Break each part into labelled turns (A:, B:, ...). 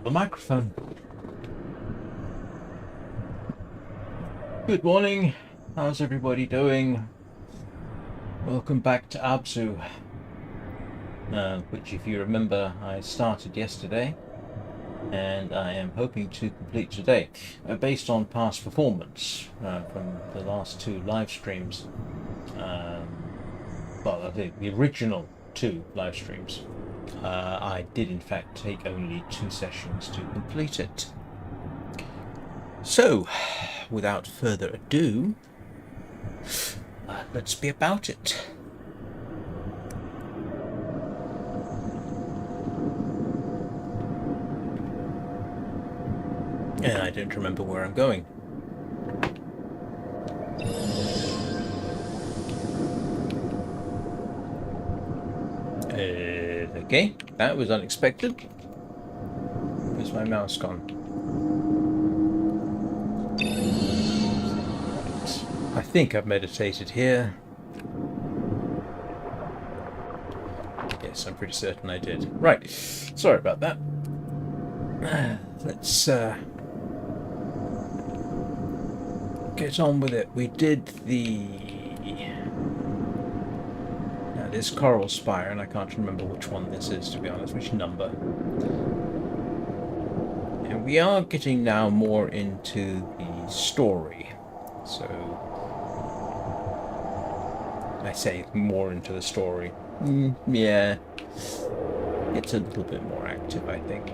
A: got the microphone. Good morning. How's everybody doing? Welcome back to Abzû, which, if you remember, I started yesterday, and I am hoping to complete today, based on past performance from the last two live streams. Well, I think the original two live streams. I did in fact take only 2 sessions to complete it. So, without further ado, let's be about it. And I don't remember where I'm going. Okay, that was unexpected. Where's my mouse gone? I think I've meditated here. Yes, I'm pretty certain I did. Right, sorry about that. Let's get on with it. We did the... this Coral Spire, and I can't remember which one this is, to be honest, which number. And we are getting now more into the story. So, I say more into the story. Yeah, it's a little bit more active, I think.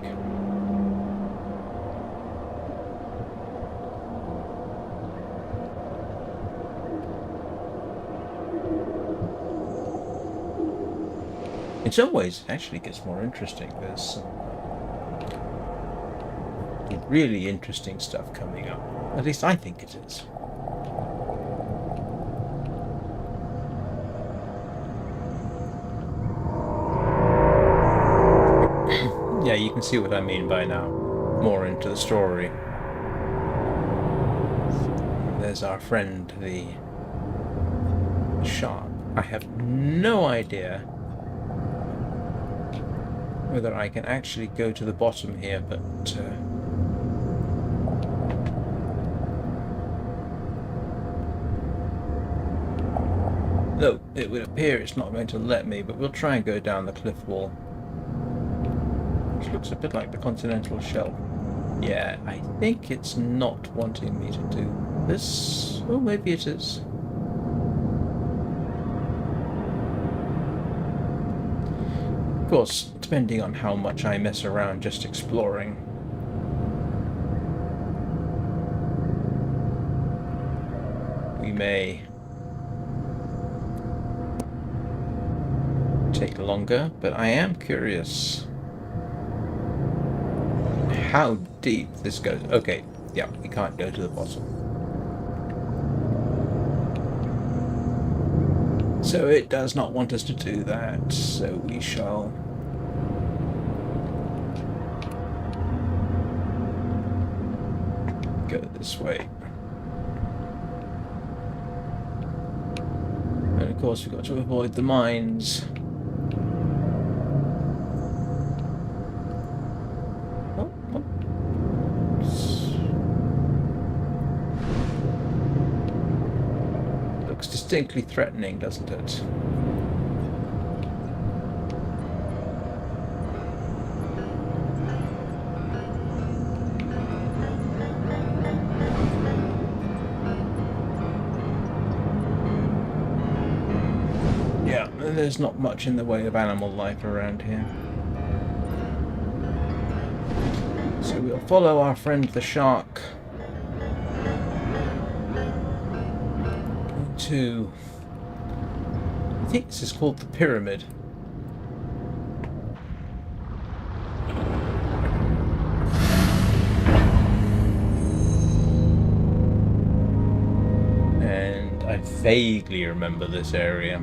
A: In some ways, it actually gets more interesting. There's some really interesting stuff coming up. At least I think it is. Yeah, you can see what I mean by now. More into the story. There's our friend, the shark. I have no idea whether I can actually go to the bottom here, but no, it would appear it's not going to let me, but we'll try and go down the cliff wall, which looks a bit like the continental shelf. Yeah, I think it's not wanting me to do this. Oh, maybe it is. Of course, depending on how much I mess around just exploring. We may take longer, but I am curious how deep this goes. Okay, yeah, we can't go to the bottom. So it does not want us to do that, so we shall go this way. And of course we've got to avoid the mines. Oh, oh. Looks distinctly threatening, doesn't it? Yeah, there's not much in the way of animal life around here. So we'll follow our friend the shark to, I think this is called the pyramid. And I vaguely remember this area.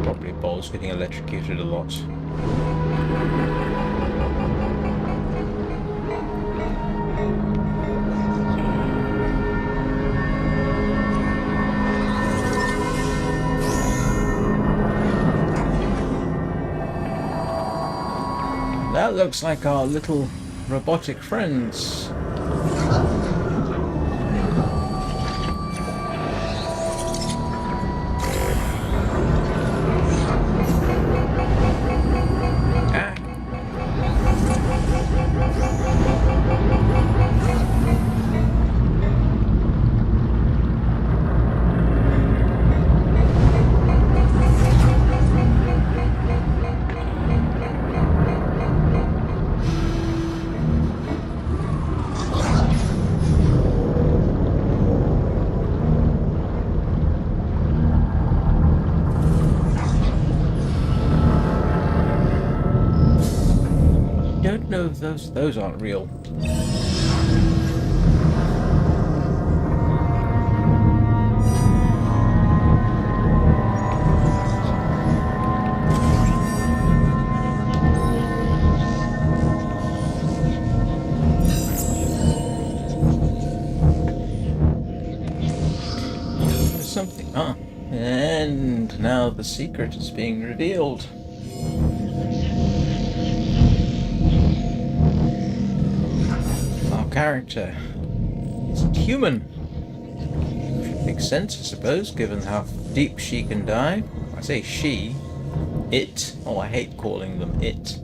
A: Probably balls getting electrocuted a lot. That looks like our little robotic friends. Ah. Don't know if those aren't real. There's something. Ah, and now the secret is being revealed. Our character isn't human. Which makes sense, I suppose, given how deep she can dive. I say she. It. Oh, I hate calling them it.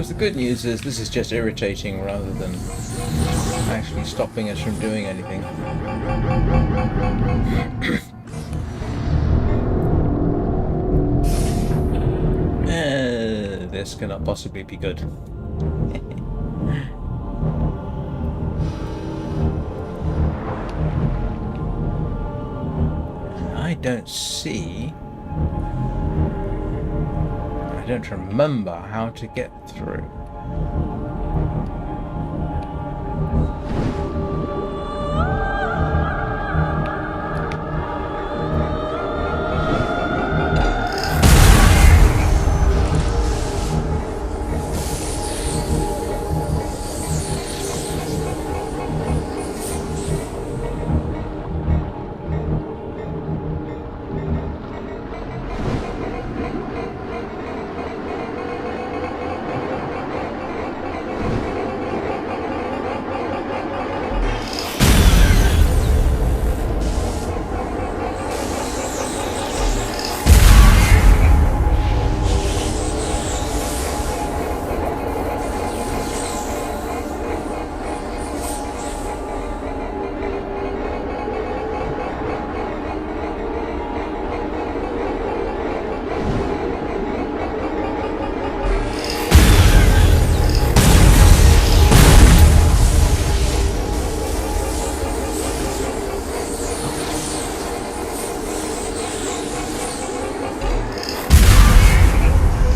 A: The good news is this is just irritating rather than actually stopping us from doing anything. This cannot possibly be good. I don't remember how to get through.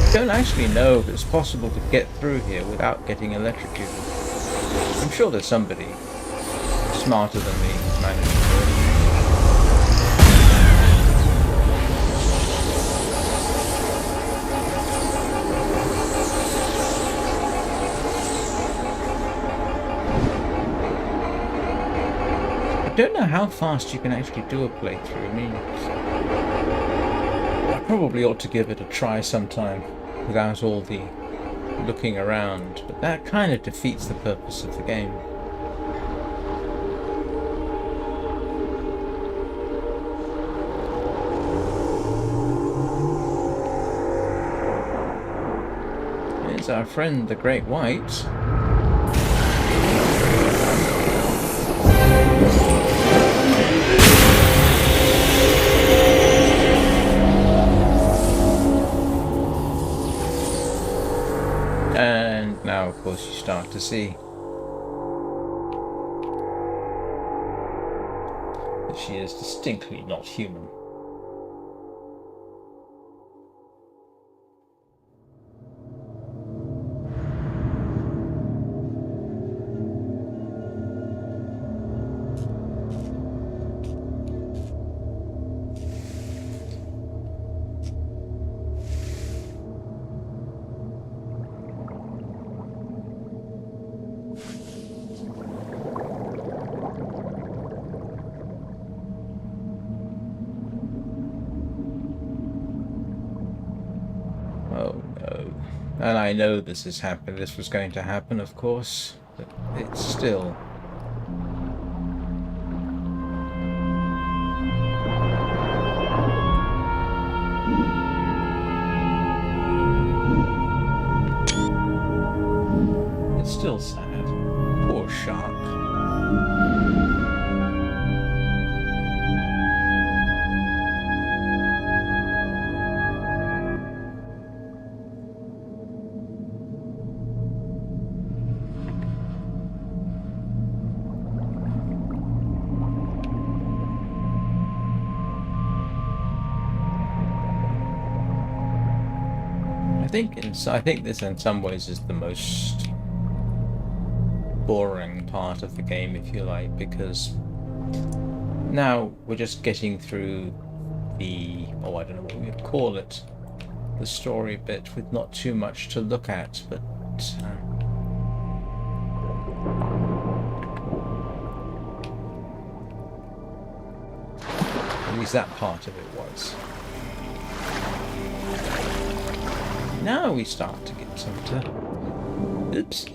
A: I don't actually know if it's possible to get through here without getting electrocuted. I'm sure there's somebody smarter than me who's managed to do it. I don't know how fast you can actually do a playthrough. I mean, I probably ought to give it a try sometime without all the looking around, but that kind of defeats the purpose of the game. Here's our friend the Great White. And now, of course, you start to see that she is distinctly not human. Oh no. And I know this is happening. This was going to happen, of course, but it's still. It's still sad. Poor shark. I think this in some ways is the most boring part of the game, if you like, because now we're just getting through the, oh, I don't know what we would call it, the story bit with not too much to look at, but at least that part of it was. Now we start to get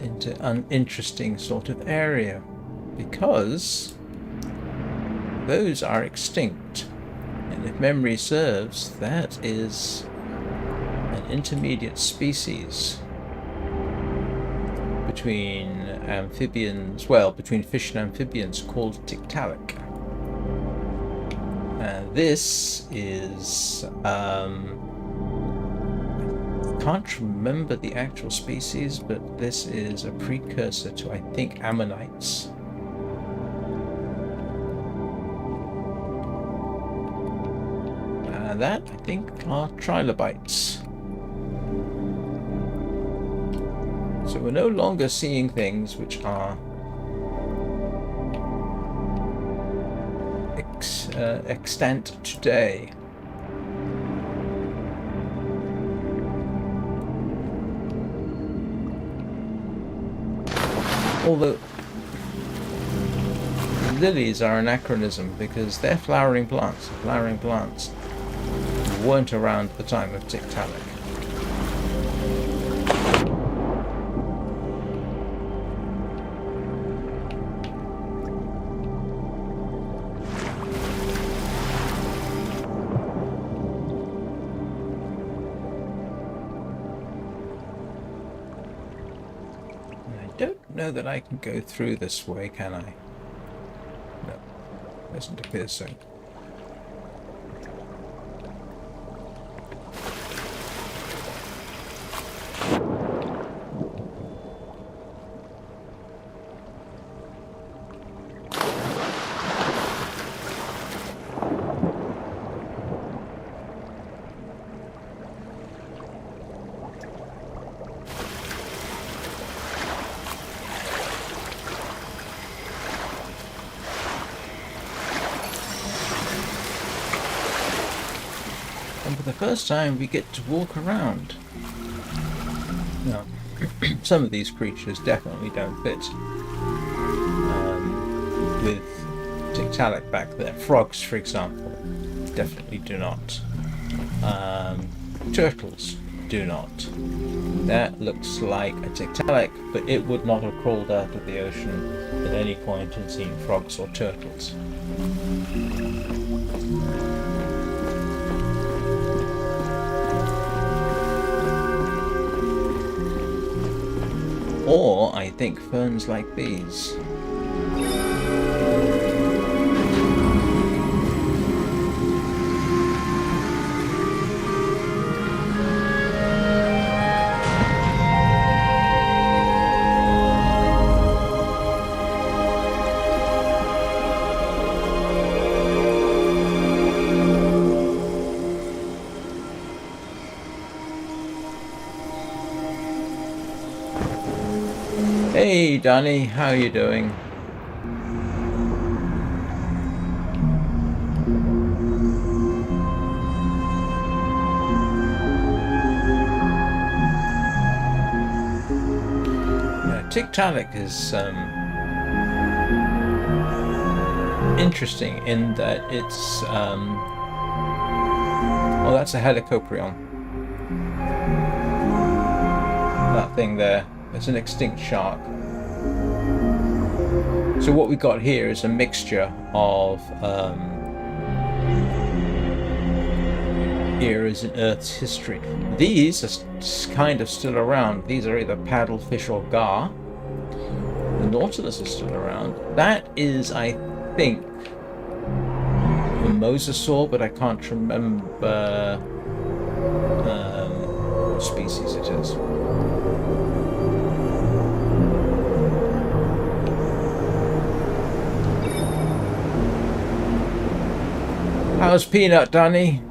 A: into an interesting sort of area, because those are extinct, and if memory serves, that is an intermediate species between amphibians, well, between fish and amphibians, called tiktaalik. This is can't remember the actual species, but this is a precursor to, I think, ammonites. That, I think, are trilobites. So we're no longer seeing things which are extant today. Although lilies are an anachronism because they're flowering plants. Flowering plants weren't around at the time of tiktaalik. Know that I can go through this way, can I? No, doesn't appear so. And for the first time we get to walk around. Now, some of these creatures definitely don't fit with tiktaalik back there. Frogs, for example, definitely do not. Turtles do not. That looks like a tiktaalik, but it would not have crawled out of the ocean at any point and seen frogs or turtles. Or, I think, ferns like these. Hey Danny, how are you doing? Tiktaalik is interesting in that it's well, that's a helicoprion. That thing there. It's an extinct shark. So what we got here is a mixture of eras in Earth's history. These are kind of still around. These are either paddlefish or gar. The Nautilus is still around. That is, I think, a mosasaur, but I can't remember what species it is. How's Peanut, Danny?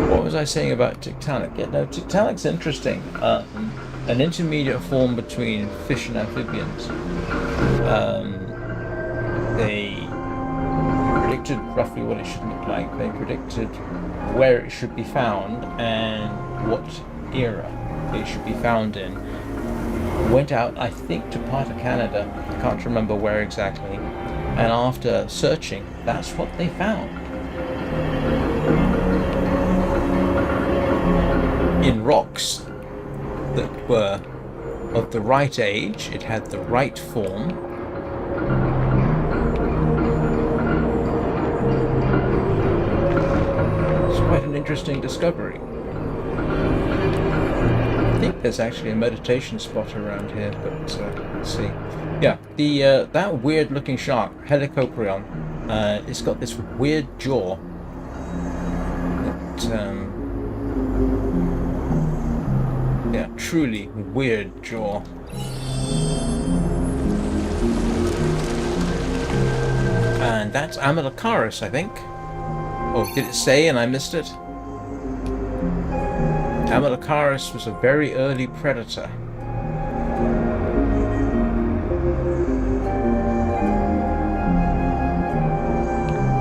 A: What was I saying about Tiktaalik? Yeah, no, Tiktaalik's interesting. An intermediate form between fish and amphibians. They predicted roughly what it should look like. They predicted where it should be found and what era it should be found in. Went out, I think, to part of Canada. I can't remember where exactly. And after searching, that's what they found. In rocks that were of the right age, it had the right form. It's quite an interesting discovery. I think there's actually a meditation spot around here, but let's see. Yeah, the that weird-looking shark, Helicoprion, it's got this weird jaw. That, yeah, truly weird jaw. And that's Amylocaris, I think. Oh, did it say and I missed it? Amylocaris was a very early predator.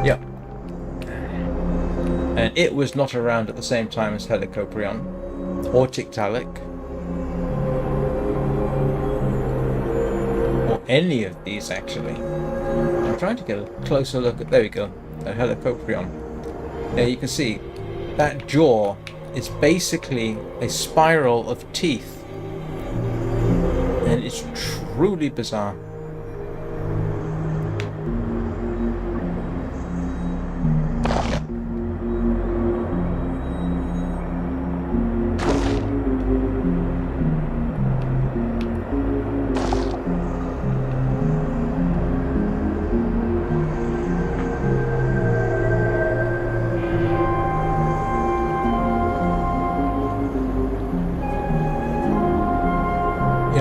A: Yep. And it was not around at the same time as Helicoprion or Tiktaalik or any of these, actually. I'm trying to get a closer look at, there we go, at Helicoprion. There you can see that jaw. It's basically a spiral of teeth, and it's truly bizarre.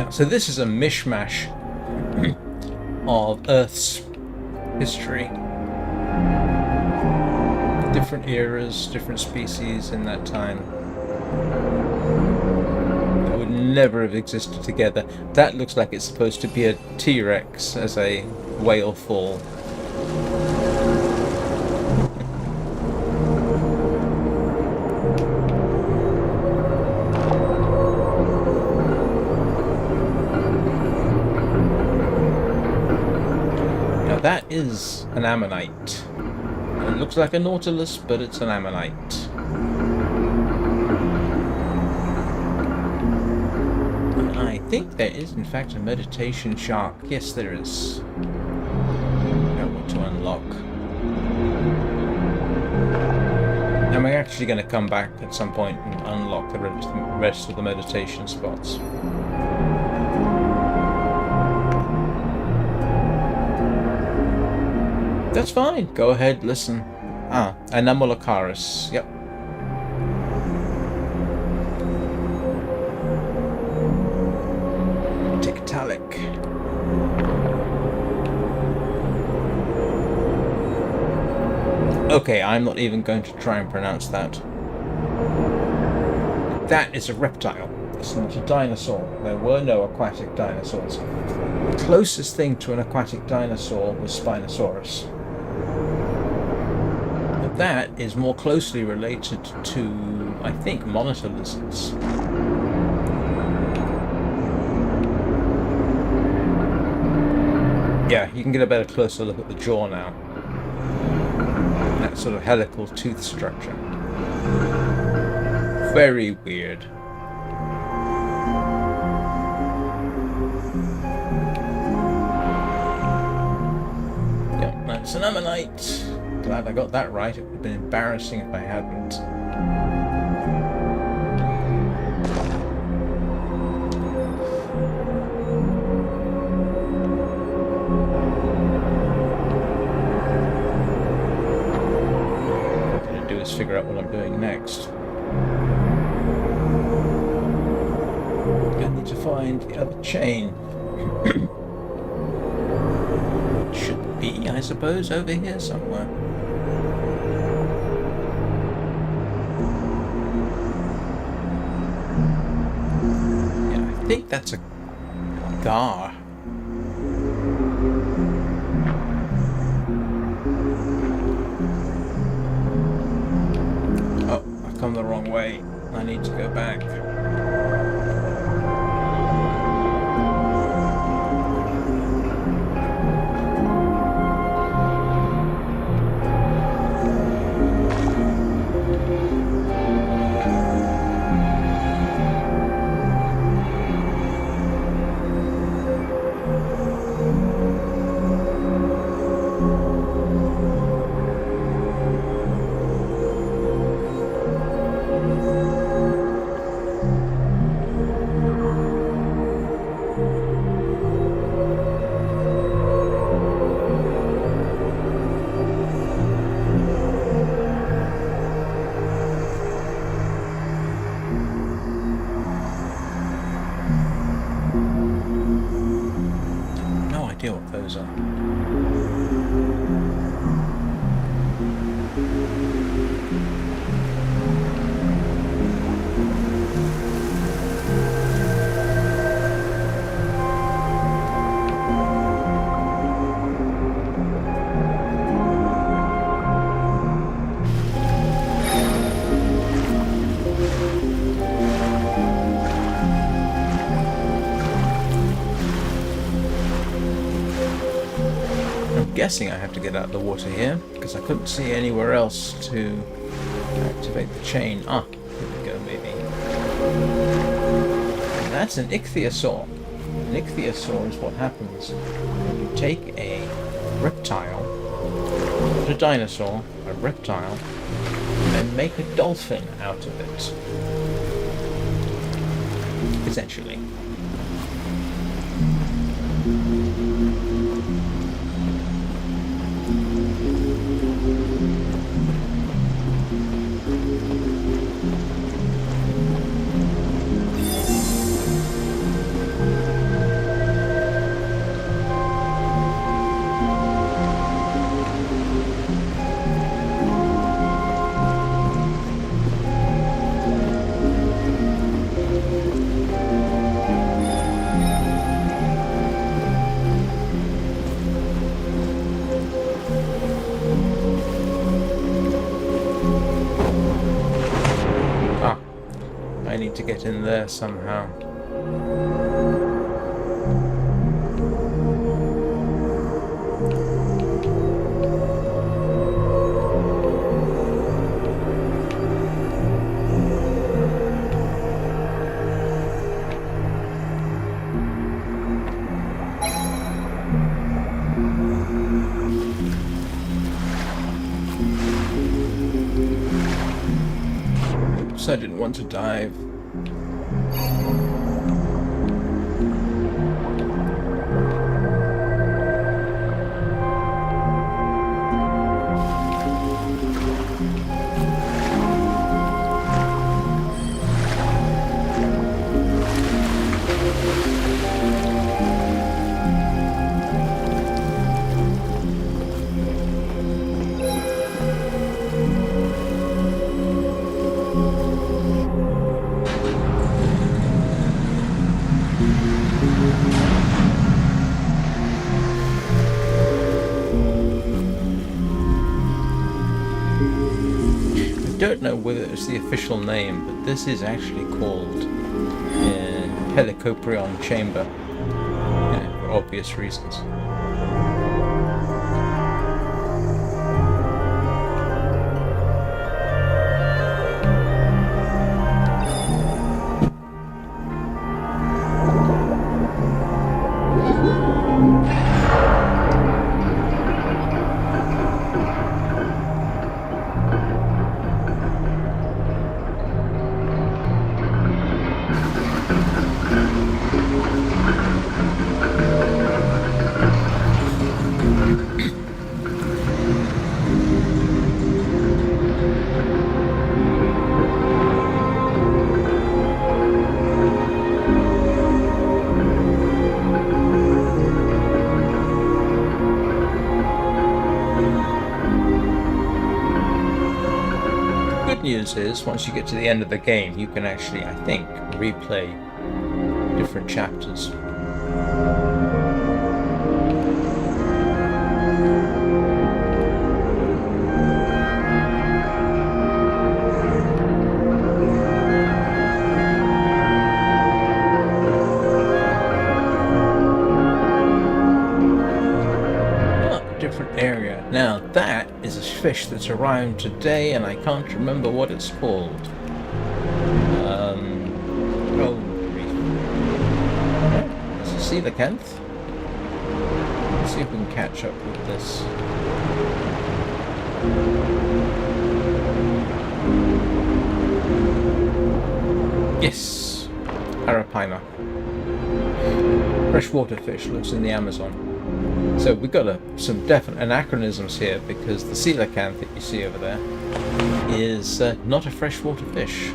A: So this is a mishmash of Earth's history. Different eras, different species in that time. It would never have existed together. That looks like it's supposed to be a T-Rex as a whale fall. That is an ammonite. It looks like a nautilus, but it's an ammonite. And I think there is, in fact, a meditation shark. Yes, there is. I want to unlock. And we're actually going to come back at some point and unlock the rest of the meditation spots. That's fine. Go ahead, listen. Amylocaris. Yep. Tiktaalik. Okay, I'm not even going to try and pronounce that. That is a reptile. It's not a dinosaur. There were no aquatic dinosaurs. The closest thing to an aquatic dinosaur was Spinosaurus. That is more closely related to, I think, monitor lizards. Yeah, you can get a better closer look at the jaw now. That sort of helical tooth structure. very weird. Yep, that's an ammonite. Glad I got that right. It would have been embarrassing if I hadn't. Figure out what I'm doing next. I need to find the other chain. Should be, I suppose, over here somewhere. Yeah, I think that's a gar. Come the wrong way. I need to go back. What those are. Guessing I have to get out of the water here because I couldn't see anywhere else to activate the chain. Ah, here we go, maybe. And that's an ichthyosaur. An ichthyosaur is what happens when you take a reptile, not a dinosaur, a reptile, and make a dolphin out of it. Essentially. I need to get in there somehow. Oops, I didn't want to dive. I don't know whether it's the official name, but this is actually called Helicoprion Chamber, for obvious reasons. news is, once you get to the end of the game, you can actually, I think, replay different chapters. Area. Now that is a fish that's arrived today, and I can't remember what it's called. Oh, let's see the coelacanth. Let's see if we can catch up with this. Yes, Arapaima. Freshwater fish lives in the Amazon. So we've got some definite anachronisms here, because the coelacanth that you see over there is not a freshwater fish.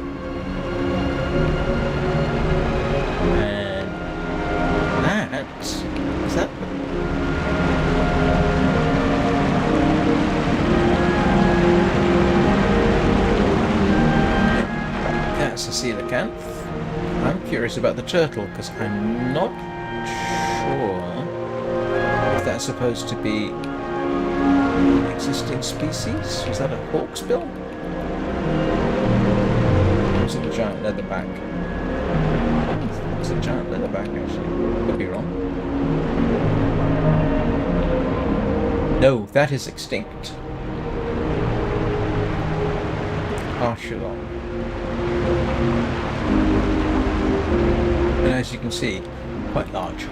A: And that's a coelacanth. I'm curious about the turtle, because I'm not sure that's supposed to be an existing species. Is that a hawksbill? Or is it a giant leatherback? It's a giant leatherback, actually. Could be wrong. No, that is extinct. Archelon. And as you can see, quite large.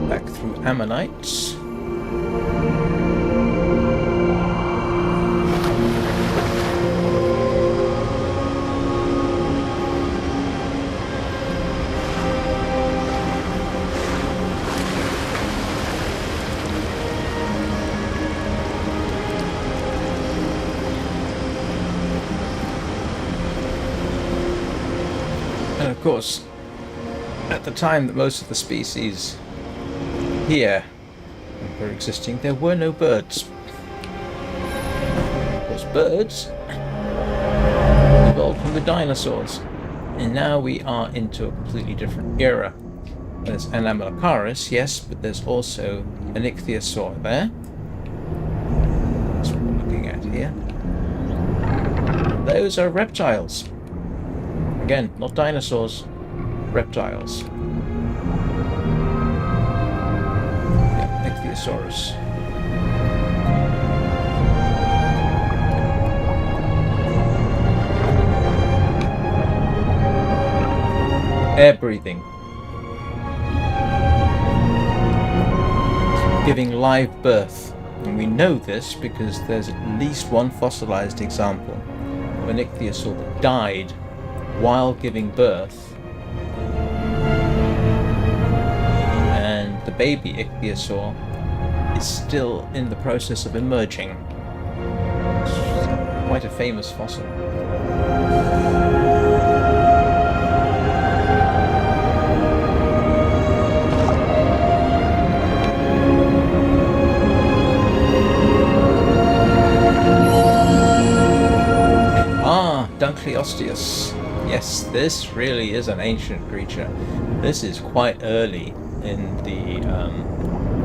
A: Back through ammonites. And of course, at the time that most of the species here were existing, there were no birds. Of course, birds evolved from the dinosaurs, and now we are into a completely different era. There's an Amylocaris, yes, but there's also an ichthyosaur there. That's what we're looking at here. Those are reptiles. Again, not dinosaurs, reptiles. Yeah, ichthyosaurus. Air breathing. Giving live birth. And we know this because there's at least one fossilized example of an ichthyosaur that died while giving birth, and the baby ichthyosaur is still in the process of emerging. It's quite a famous fossil. Dunkleosteus. Yes, this really is an ancient creature. This is quite early in the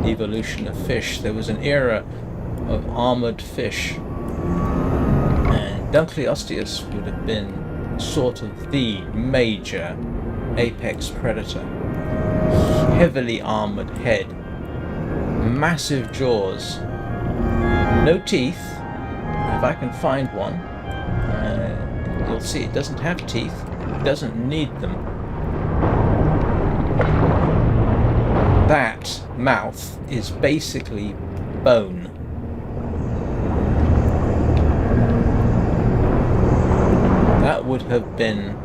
A: evolution of fish. There was an era of armored fish, and Dunkleosteus would have been sort of the major apex predator. Heavily armored head, massive jaws, no teeth. If I can find one, you'll see it doesn't have teeth, it doesn't need them. That mouth is basically bone. That would have been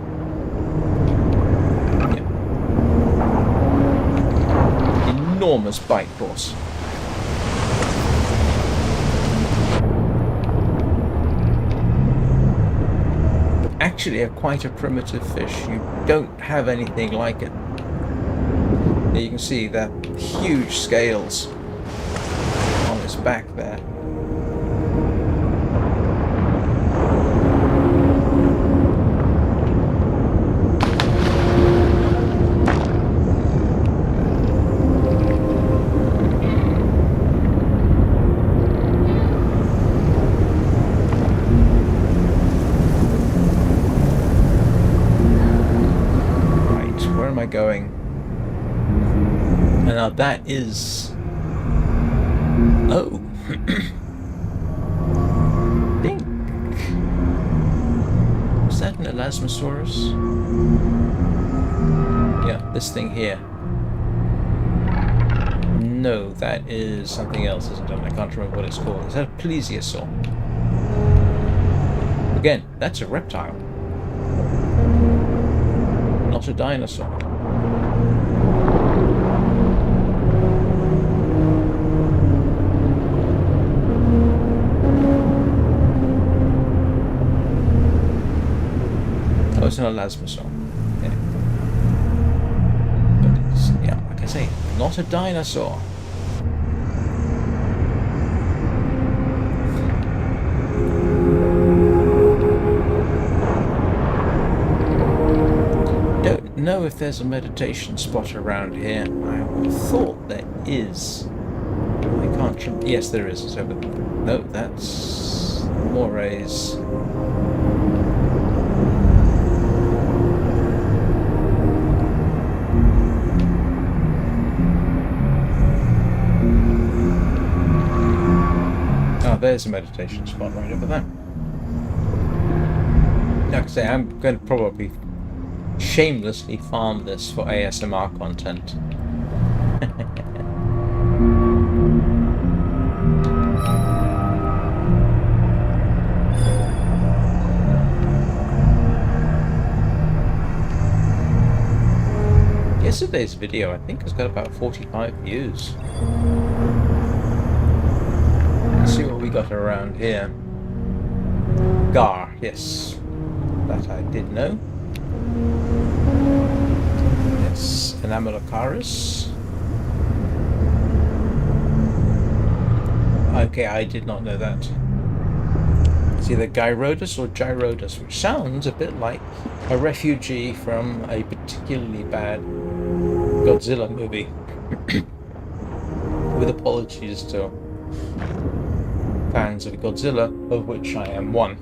A: enormous bite course. Actually, quite a primitive fish. You don't have anything like it. You can see that huge scales on its back there. Going. And now that is... Oh. I think... Was that an Elasmosaurus? Yeah, this thing here. No, that is something else, isn't it? I can't remember what it's called. Is that a plesiosaur? Again, that's a reptile. Not a dinosaur. Oh, it's an Elasmosaur. Yeah. But it's, yeah, like I say, not a dinosaur. Don't know if there's a meditation spot around here. I thought there is. I can't. Yes, there is. It's over. No, that's Morays. There's a meditation spot right over there. Like I say, I'm going to probably shamelessly farm this for ASMR content. Yesterday's video, I think, has got about 45 views. Let's see what we got around here. Gar, yes. That I did know. Yes, Enamolocaris. Okay, I did not know that. It's either Gyrodus or Gyrodus, which sounds a bit like a refugee from a particularly bad Godzilla movie. With apologies to fans of Godzilla, of which I am one.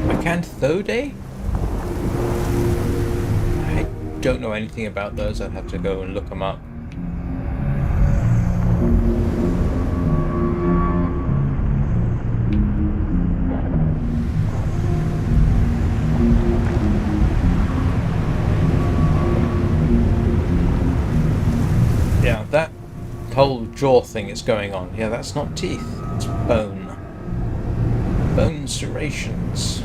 A: Acanthode? I don't know anything about those. I'd have to go and look them up. Yeah, that whole jaw thing is going on. Yeah, that's not teeth, it's bone. Bone serrations.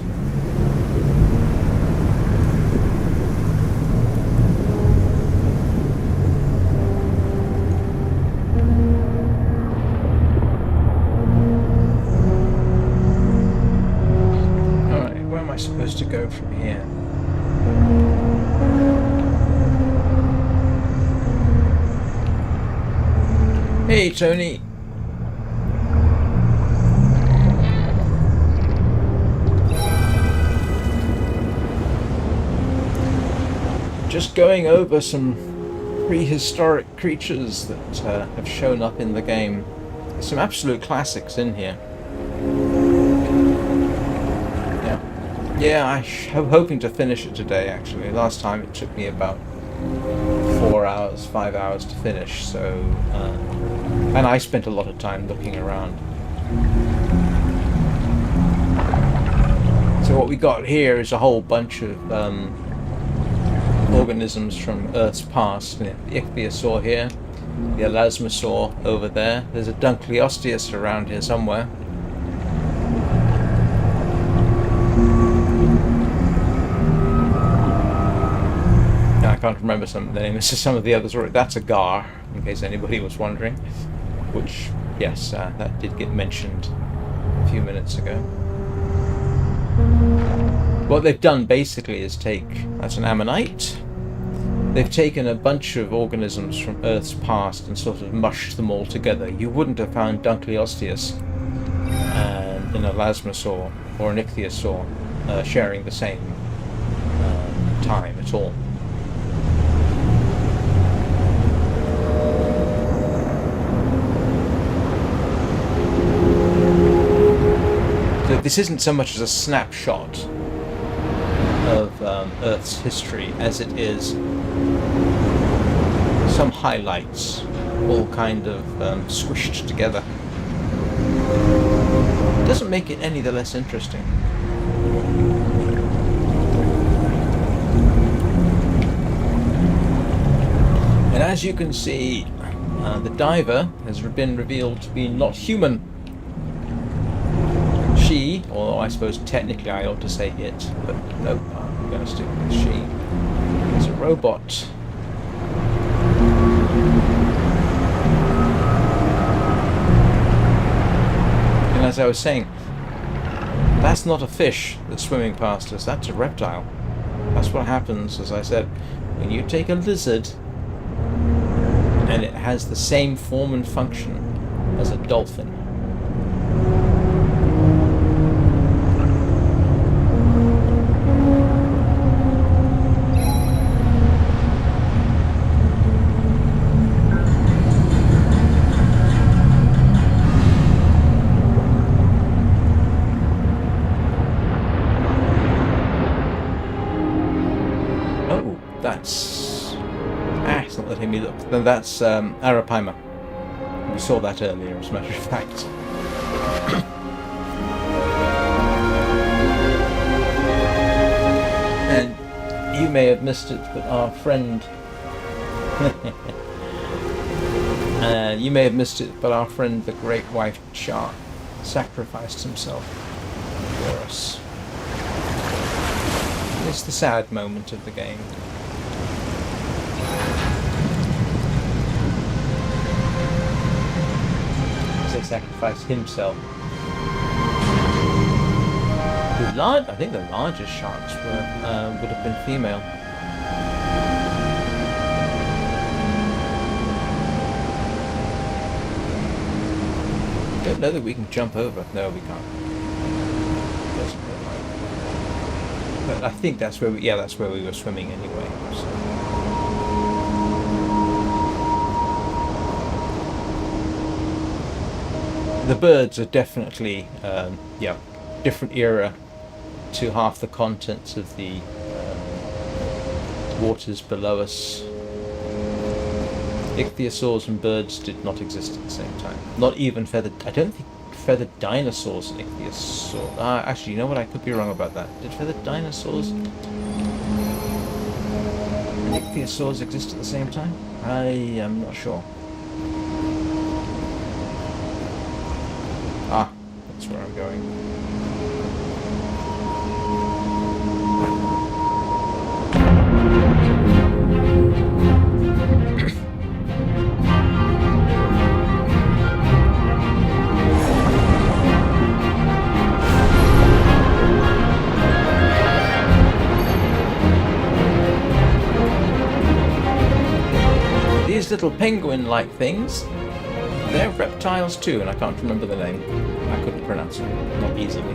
A: Alright, where am I supposed to go from here? Hey, Tony. Just going over some prehistoric creatures that have shown up in the game. There's some absolute classics in here. Yeah, I'm hoping to finish it today, actually. Last time it took me about 4 hours, 5 hours to finish, so... and I spent a lot of time looking around. So what we got here is a whole bunch of organisms from Earth's past. The Ichthyosaur here, the Elasmosaur over there. There's a Dunkleosteus around here somewhere. can't remember some of the names. Some of the others were. That's a gar, in case anybody was wondering. Which, yes, that did get mentioned a few minutes ago. What they've done basically is that's an ammonite. They've taken a bunch of organisms from Earth's past and sort of mushed them all together. You wouldn't have found Dunkleosteus in a Lasmosaur or an Ichthyosaur sharing the same time at all. So this isn't so much as a snapshot of Earth's history as it is some highlights all kind of squished together. Doesn't make it any the less interesting. And as you can see, the diver has been revealed to be not human. She, although I suppose technically I ought to say it, but no, I'm going to stick with she, is a robot. And as I was saying, that's not a fish that's swimming past us, that's a reptile. That's what happens, as I said, when you take a lizard and it has the same form and function as a dolphin. It's not letting me look. Then that's Arapaima. We saw that earlier, as a matter of fact. And you may have missed it, but our friend... the great white shark sacrificed himself for us. It's the sad moment of the game. As he sacrificed himself. I think the largest sharks would have been female. I don't know that we can jump over. No, we can't. Doesn't look like. But I think that's where we were swimming anyway. So. The birds are definitely, different era to half the contents of the waters below us. Ichthyosaurs and birds did not exist at the same time. Not even feathered. I don't think feathered dinosaurs and ichthyosaurs. Actually, you know what? I could be wrong about that. Did feathered dinosaurs and ichthyosaurs exist at the same time? I am not sure. That's where I'm going. These little penguin-like things, they're reptiles too, and I can't remember the name. I couldn't pronounce it, not easily.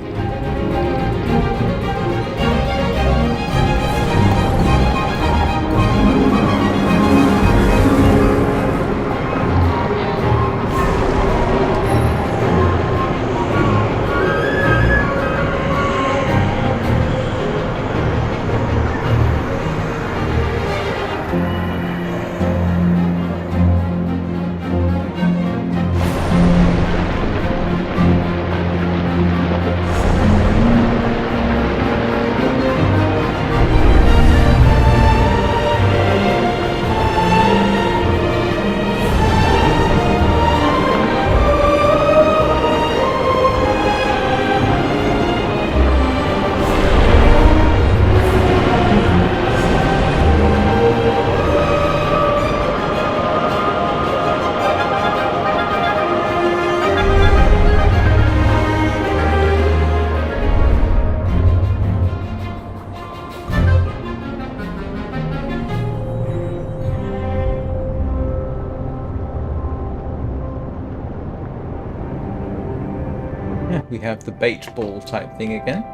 A: Yeah, we have the bait ball type thing again.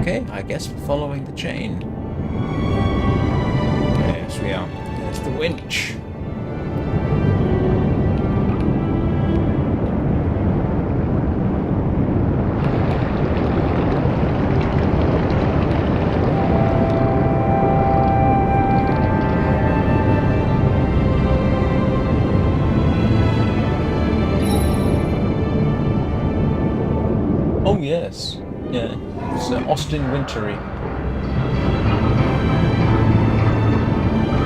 A: Okay, I guess we're following the chain. Yes, we are. There's the winch. Oh yes, yeah, it's Austin Wintory.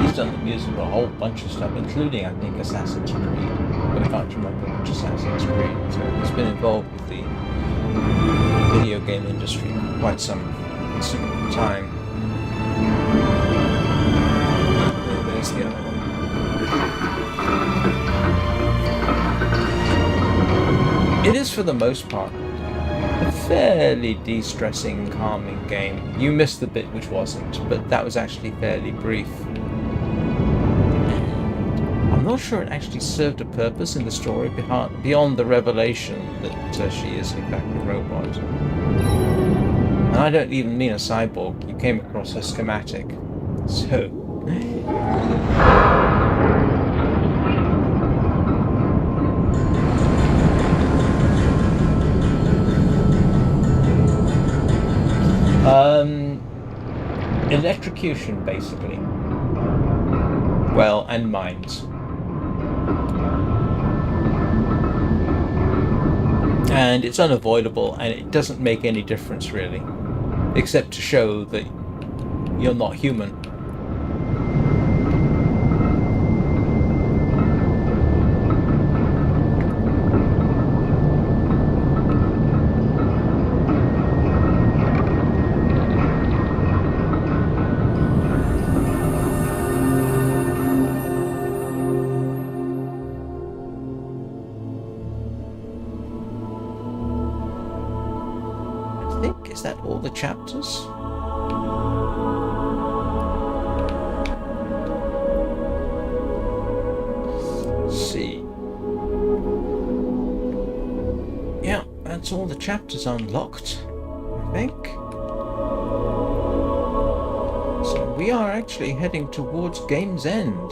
A: He's done the music for a whole bunch of stuff, including, I think, Assassin's Creed, but I can't remember which Assassin's Creed. So he's been involved with the video game industry for quite some time. There's the other one. It is, for the most part, a fairly de-stressing, calming game. You missed the bit which wasn't, but that was actually fairly brief. I'm not sure it actually served a purpose in the story beyond the revelation that she is in fact a robot. And I don't even mean a cyborg. You came across her schematic. So... electrocution, basically. Well, and mines. And it's unavoidable, and it doesn't make any difference, really. Except to show that you're not human. Is that all the chapters? Let's see. Yeah, that's all the chapters unlocked, I think. So we are actually heading towards game's end.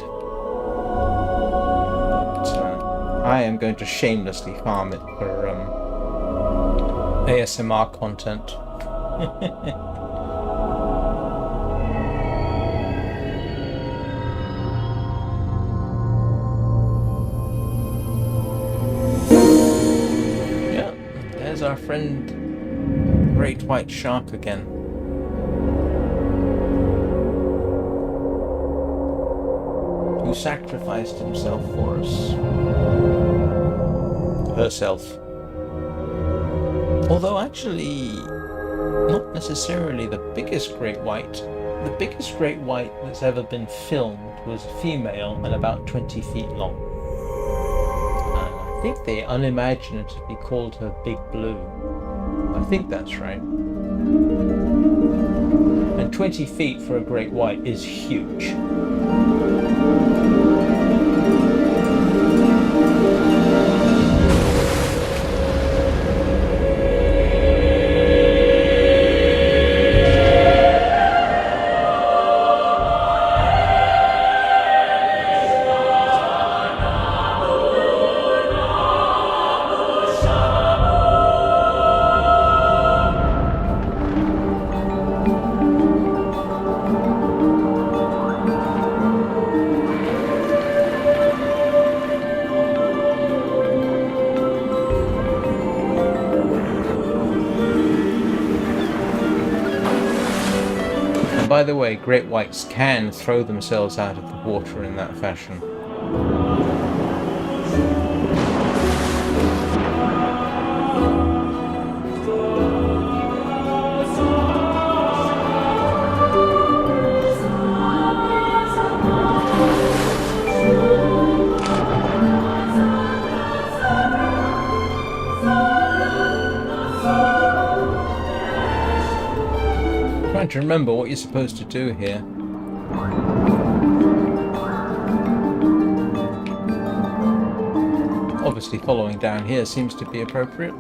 A: But, I am going to shamelessly farm it for ASMR content. Yeah, there's our friend Great White Shark again. Who sacrificed himself for us. Herself. Although actually, not necessarily the biggest great white. The biggest great white that's ever been filmed was a female and about 20 feet long. And I think they unimaginatively called her Big Blue. I think that's right. And 20 feet for a great white is huge. by the way, great whites can throw themselves out of the water in that fashion. Trying to remember what you're supposed to do here. Obviously following down here seems to be appropriate.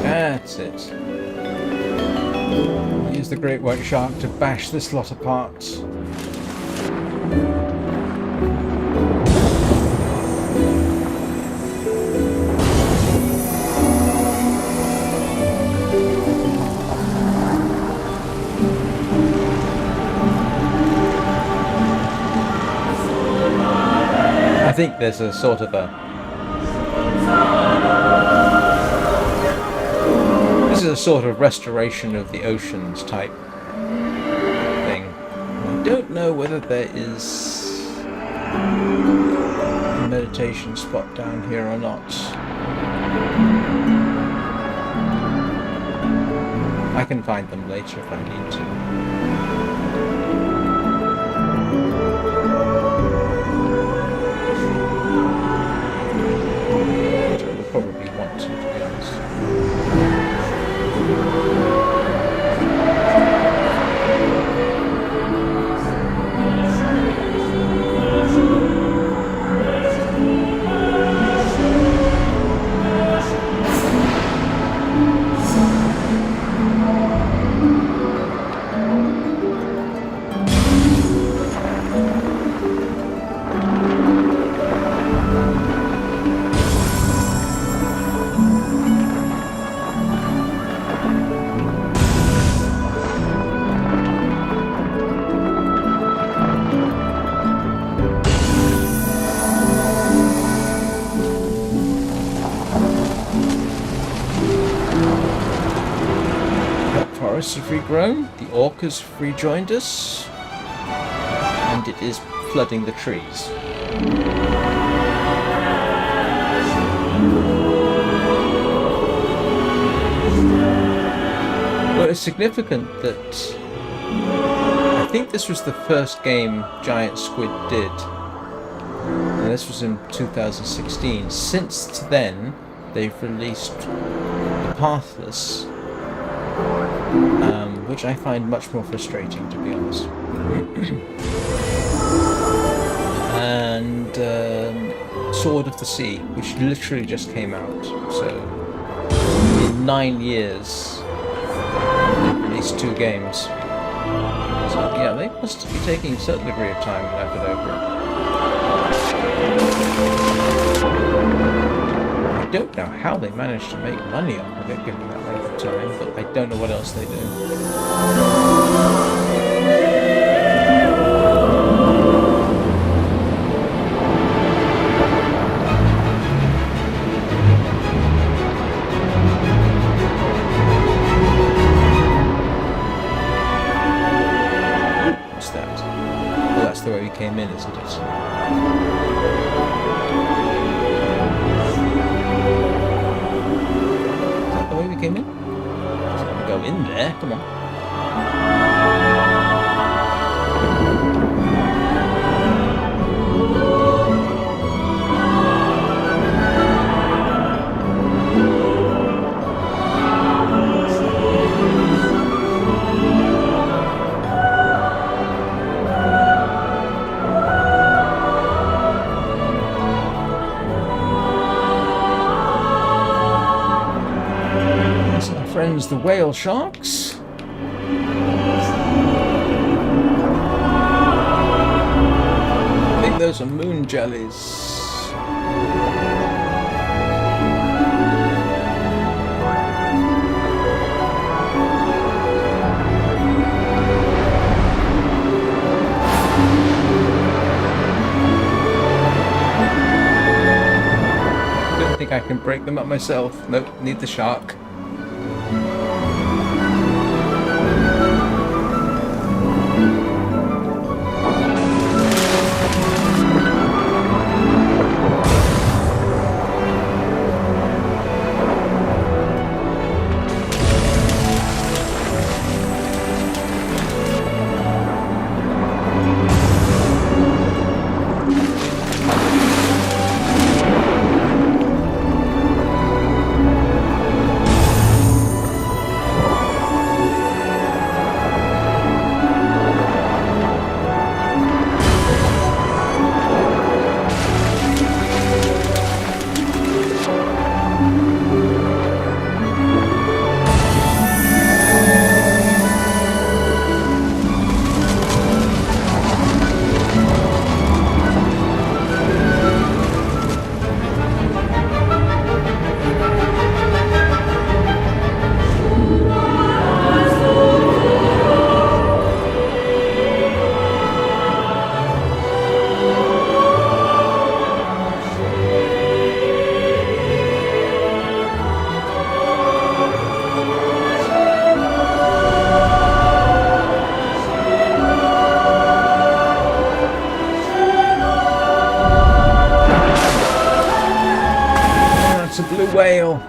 A: That's it. Use the great white shark to bash this lot apart. I think there's a sort of this is a sort of restoration of the oceans type thing. I don't know whether there is a meditation spot down here or not. I can find them later if I need to. Probably want to be honest. Forests have regrown, the orcas have rejoined us, and it is flooding the trees. Well, it's significant that I think this was the first game Giant Squid did, and this was in 2016. Since then, they've released The Pathless, which I find much more frustrating, to be honest. And Sword of the Sea, which literally just came out. So in 9 years, they've released 2 games. So yeah, they must be taking a certain degree of time and effort over it. I don't know how they managed to make money off of it given that length of time, but I don't know what else they do. What's that? Well, that's the way we came in, isn't it? Came in? Go in there, come on. Friends, the whale sharks. I think those are moon jellies. I don't think think I can break them up myself. Nope, need the shark. A blue whale.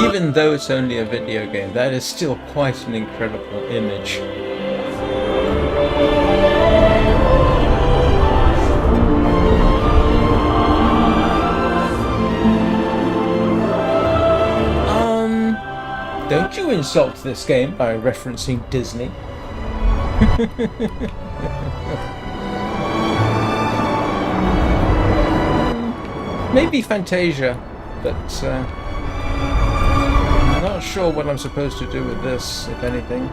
A: Even though it's only a video game, that is still quite an incredible image. Don't you insult this game by referencing Disney. Maybe Fantasia, but I'm not sure what I'm supposed to do with this, if anything.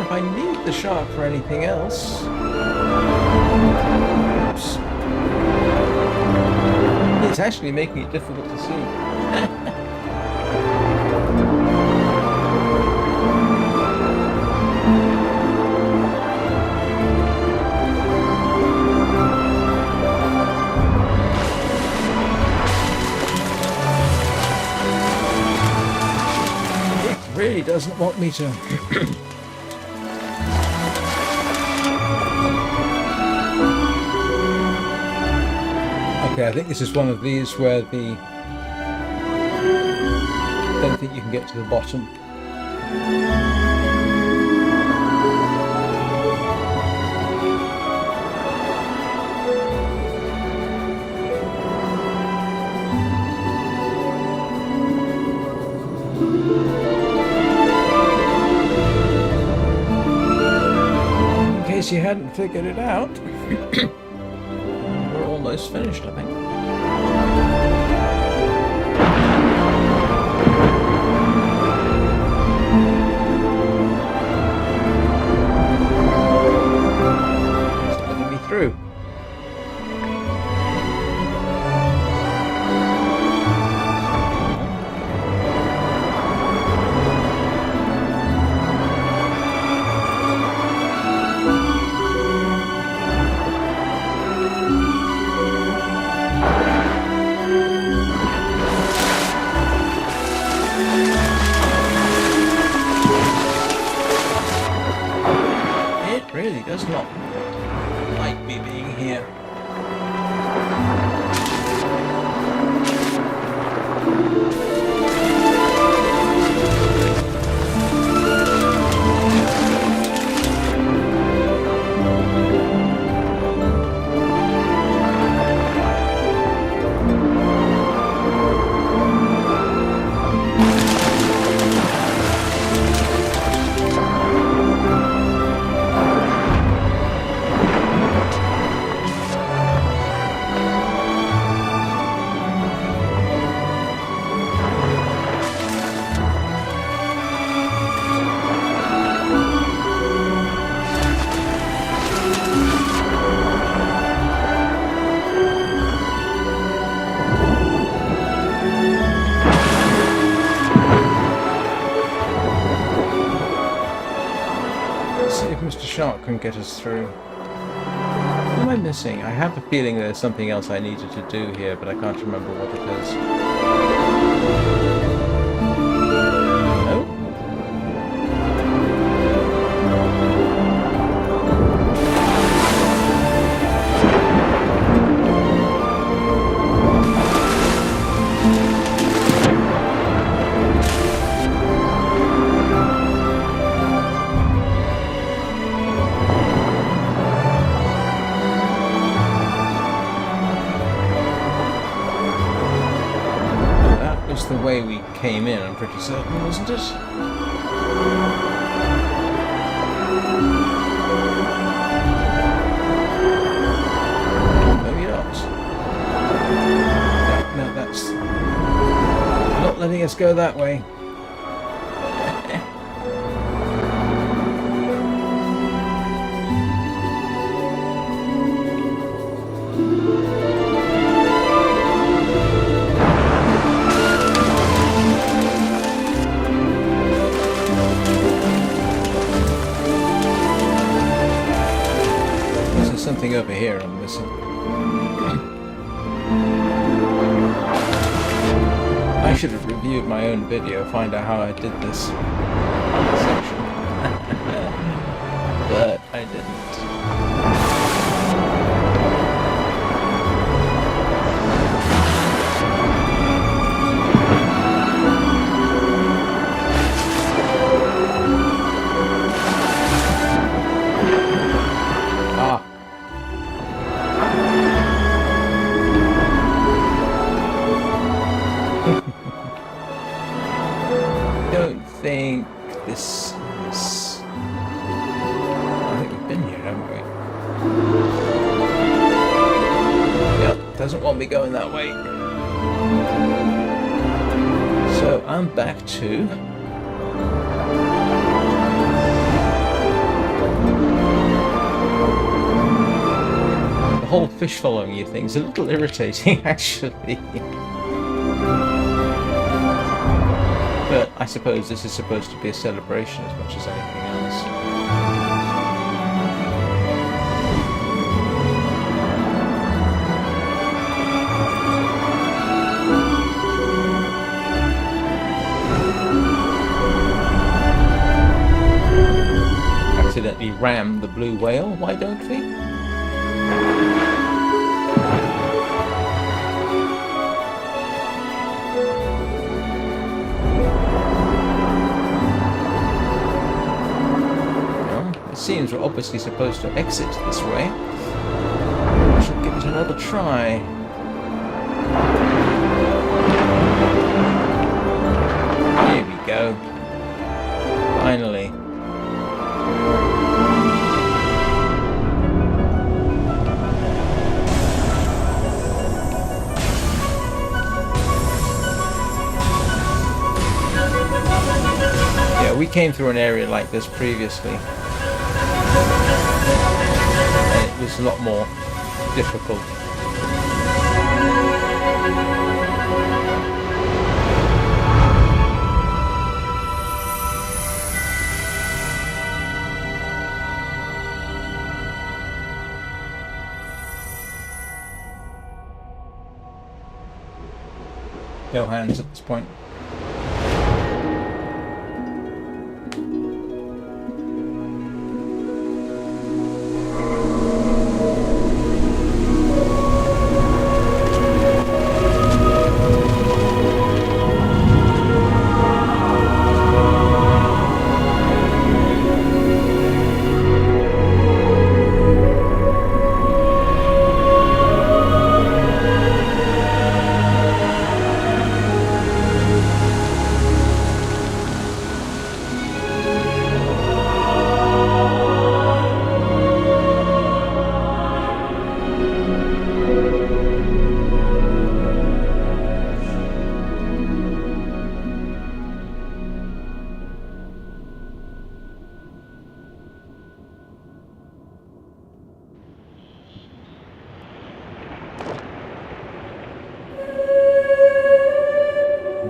A: I need the shark for anything else. Oops. It's actually making it difficult to see. It really doesn't want me to. Okay, I think this is one of these where I don't think you can get to the bottom. In case you hadn't figured it out. Almost finished, I think. It's letting me through. shark can get us through. What am I missing? I have a feeling there's something else I needed to do here, but I can't remember what it is. Oh? The way we came in, I'm pretty certain, wasn't it? Maybe not. No, that's not letting us go that way. Something over here I'm missing. I should have reviewed my own video, find out how I did this section. But I didn't. I think we've been here, haven't we? Yep, doesn't want me going that way. So I'm back to the whole fish following you thing's a little irritating, actually. But I suppose this is supposed to be a celebration as much as anything else. Accidentally rammed the blue whale, why don't we? Seems we're obviously supposed to exit this way. I should give it another try. Here we go. Finally. Yeah, we came through an area like this previously. And it was a lot more difficult. No hands at this point.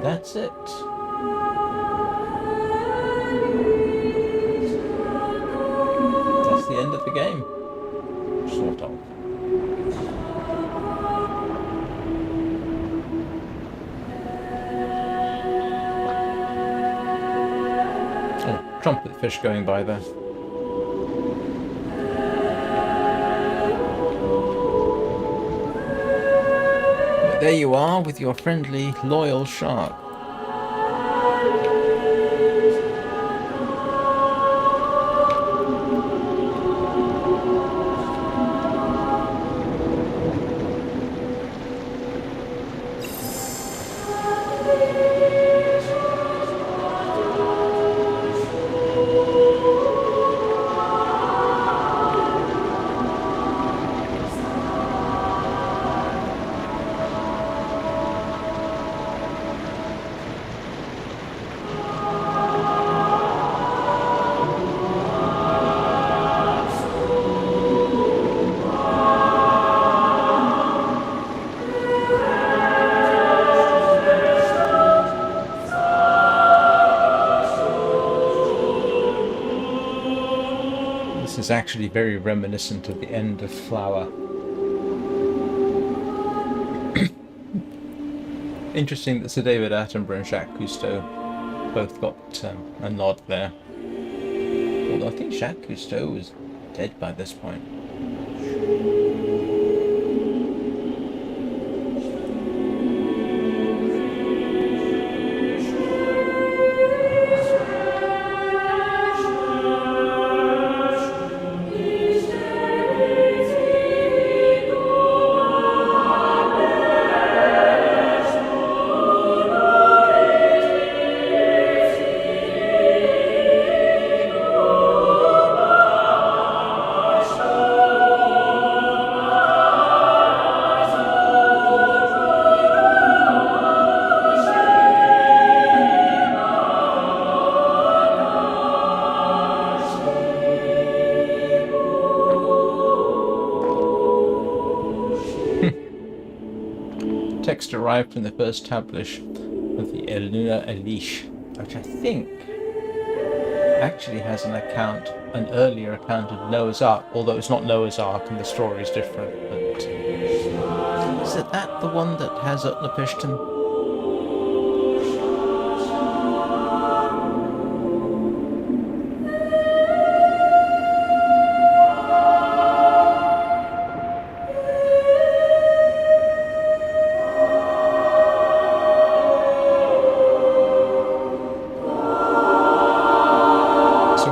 A: That's it. Oh, trumpet fish going by there. But there you are with your friendly, loyal shark. This is actually very reminiscent of the end of Flower. Interesting that Sir David Attenborough and Jacques Cousteau both got a nod there. Although I think Jacques Cousteau was dead by this point. Text arrived from the first tablish of the Eluna Elish, which I think actually has an earlier account of Noah's Ark, although it's not Noah's Ark and the story is different. But is it that the one that has Utnapishtim?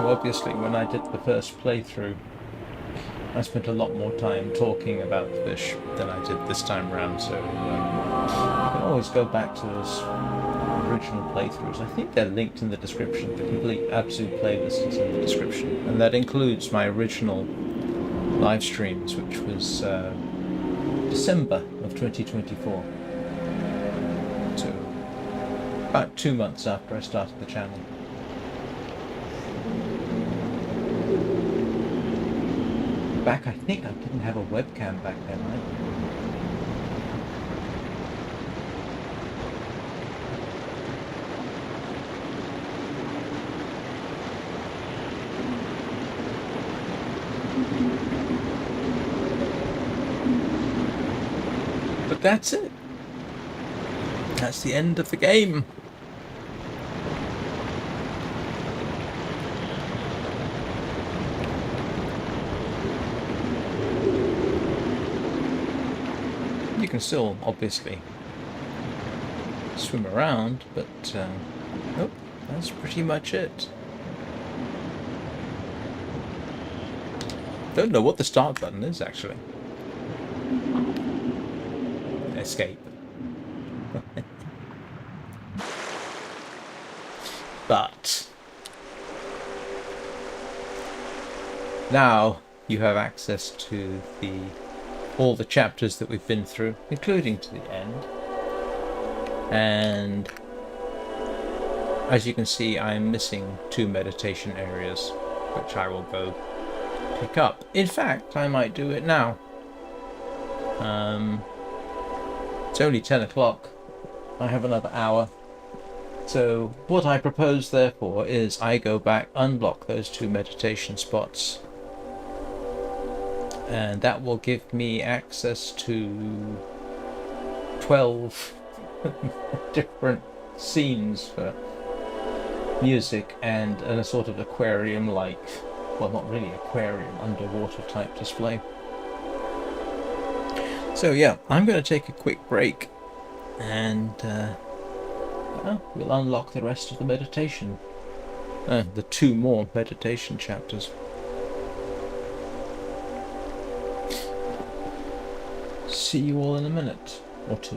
A: Obviously, when I did the first playthrough, I spent a lot more time talking about fish than I did this time around, so you can always go back to those original playthroughs. I think they're linked in the description. The complete Abzû playlist is in the description, and that includes my original live streams, which was December of 2024, so about 2 months after I started the channel. Back, I think I didn't have a webcam back then, right? But that's it. That's the end of the game. You can still, obviously, swim around, but nope, that's pretty much it. Don't know what the start button is, actually. Escape. But now you have access to all the chapters that we've been through, including to the end. And as you can see, I'm missing 2 meditation areas, which I will go pick up. In fact, I might do it now. It's only 10 o'clock. I have another hour. So what I propose, therefore, is I go back, unlock those 2 meditation spots, and that will give me access to 12 different scenes for music and a sort of aquarium-like, well, not really aquarium, underwater type display. So yeah, I'm going to take a quick break, and we'll unlock the rest of the meditation. The 2 more meditation chapters. See you all in a minute or 2.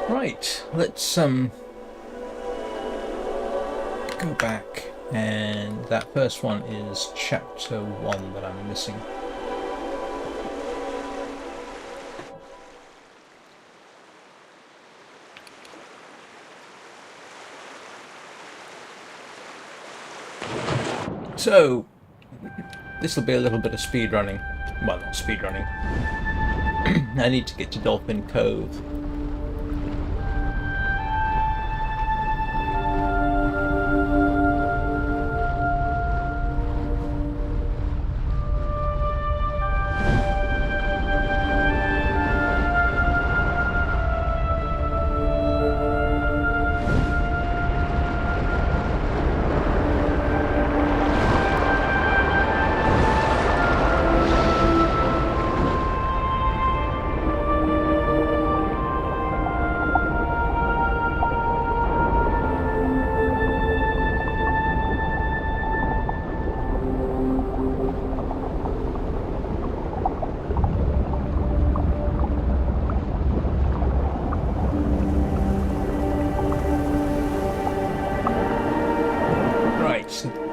A: Right, let's go back, and that first one is chapter 1 that I'm missing. So this will be a little bit of speed running. Well, not speed running. I need to get to Dolphin Cove.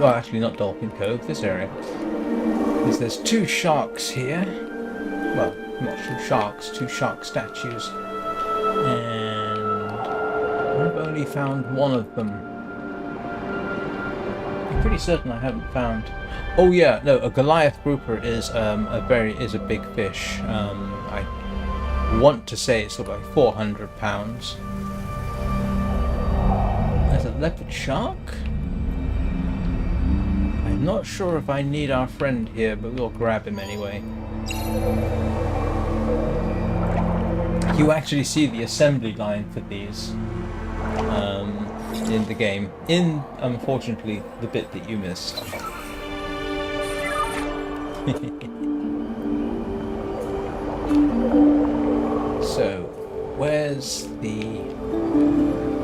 A: Well, actually not Dolphin Cove, this area. Because there's 2 sharks here. Well, not 2 sharks, 2 shark statues. And I've only found one of them. I'm pretty certain I haven't found... Oh yeah, no, a Goliath grouper is a big fish. I want to say it's sort of like 400 pounds. There's a leopard shark? I'm not sure if I need our friend here, but we'll grab him anyway. You actually see the assembly line for these in the game. Unfortunately, the bit that you missed. So, where's the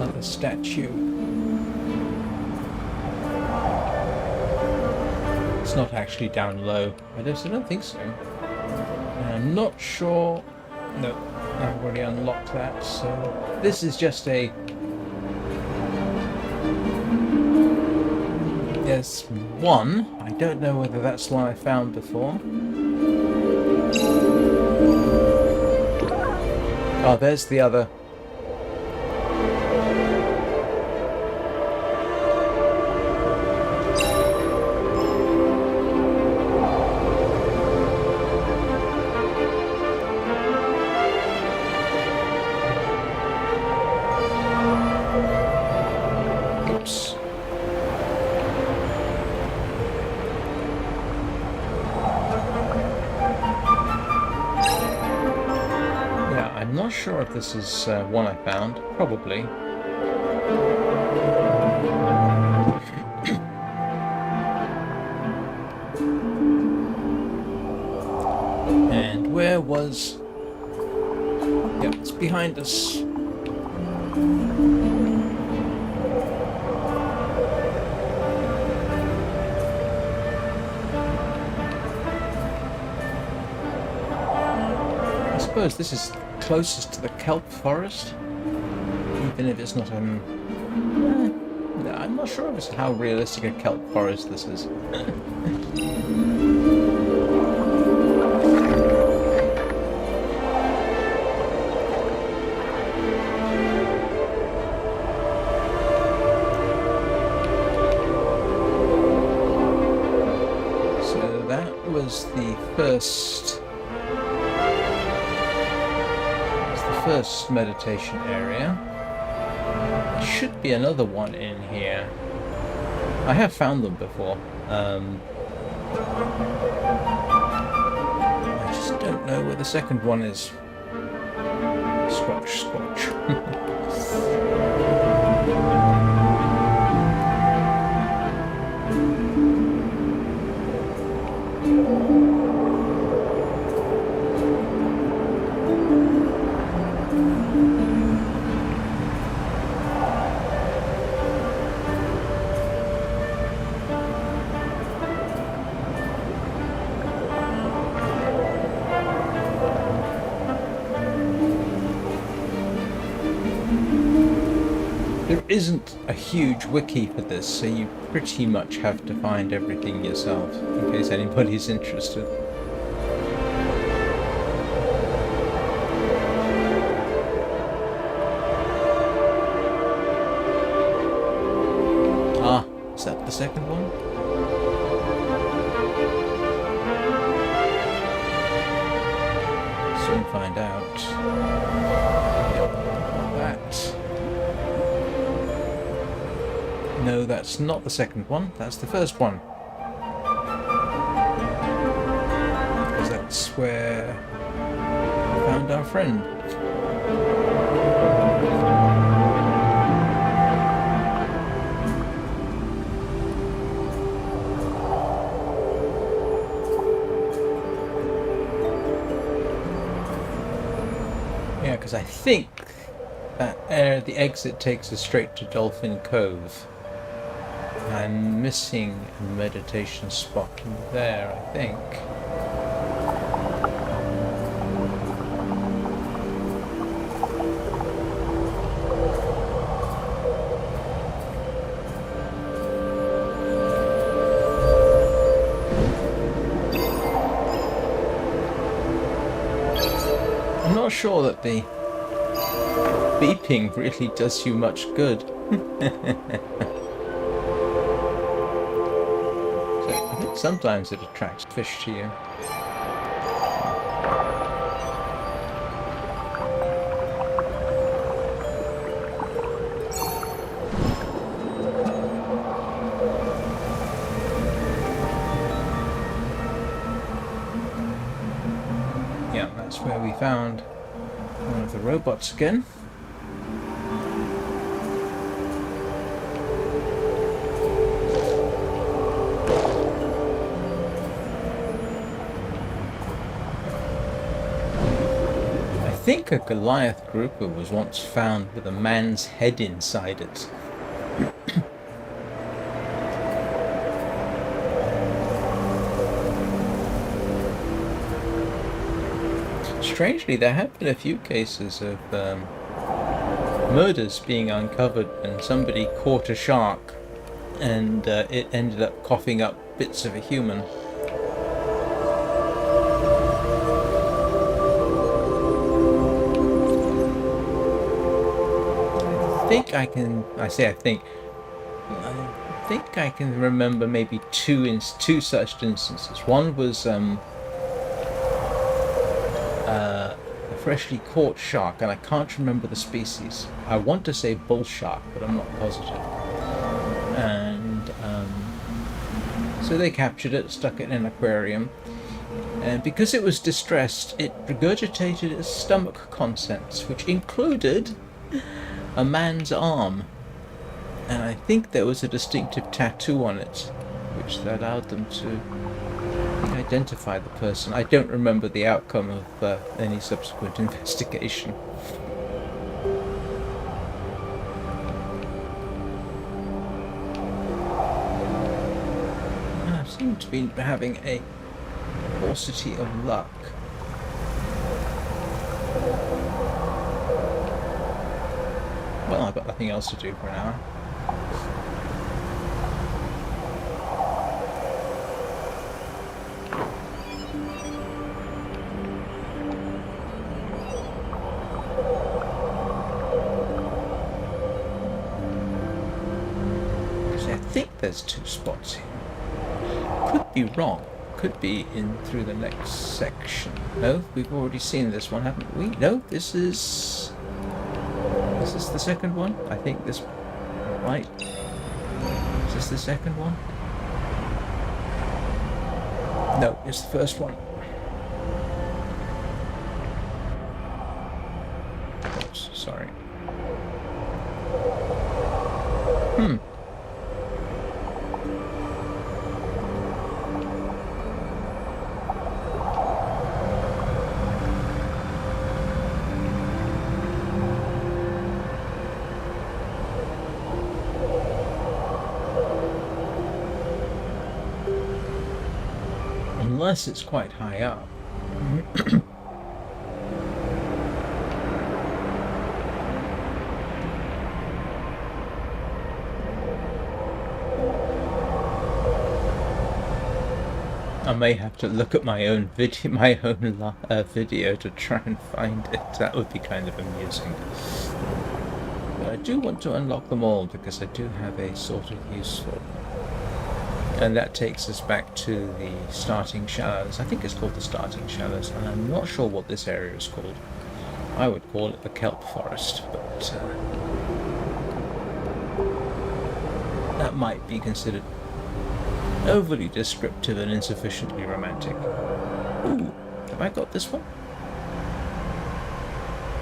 A: other statue? It's not actually down low. I don't think so. And I'm not sure. No, I've already unlocked that. So this is just a. There's one. I don't know whether that's one I found before. Oh, there's the other. Oops. I'm not sure if this is one I found. Probably. And where was... Yep, it's behind us. I suppose this is closest to the kelp forest, even if it's not I'm not sure as how realistic a kelp forest this is. So that was the first meditation area. There should be another one in here. I have found them before. I just don't know where the second one is. Squatch, squatch. There isn't a huge wiki for this, so you pretty much have to find everything yourself, in case anybody's interested. Ah, is that the second one? Soon find out. Yep, that. No, that's not the second one. That's the first one. Because that's where we found our friend. Yeah, because I think that the exit takes us straight to Dolphin Cove. I'm missing a meditation spot there, I think. I'm not sure that the beeping really does you much good. Sometimes it attracts fish to you. Yeah, that's where we found One of the robots again. I think a Goliath grouper was once found with a man's head inside it. Strangely, there have been a few cases of murders being uncovered and somebody caught a shark and it ended up coughing up bits of a human. I think I can remember maybe two such instances. One was a freshly caught shark, and I can't remember the species. I want to say bull shark, but I'm not positive. And so they captured it, stuck it in an aquarium, and because it was distressed, it regurgitated its stomach contents, which included a man's arm, and I think there was a distinctive tattoo on it which allowed them to identify the person. I don't remember the outcome of any subsequent investigation. I seem to be having a paucity of luck. Well, I've got nothing else to do for an hour. See, I think there's 2 spots here. Could be wrong. Could be in through the next section. No, we've already seen this one, haven't we? No, this is the second one? I think this... Right. Is this the second one? No, it's the first one. Oops, sorry. Unless it's quite high up. I may have to look at my own video to try and find it. That would be kind of amusing. But I do want to unlock them all because I do have a sort of use for them. And that takes us back to the starting shallows. I think it's called the starting shallows, and I'm not sure what this area is called. I would call it the kelp forest, but that might be considered overly descriptive and insufficiently romantic. Ooh, have I got this one?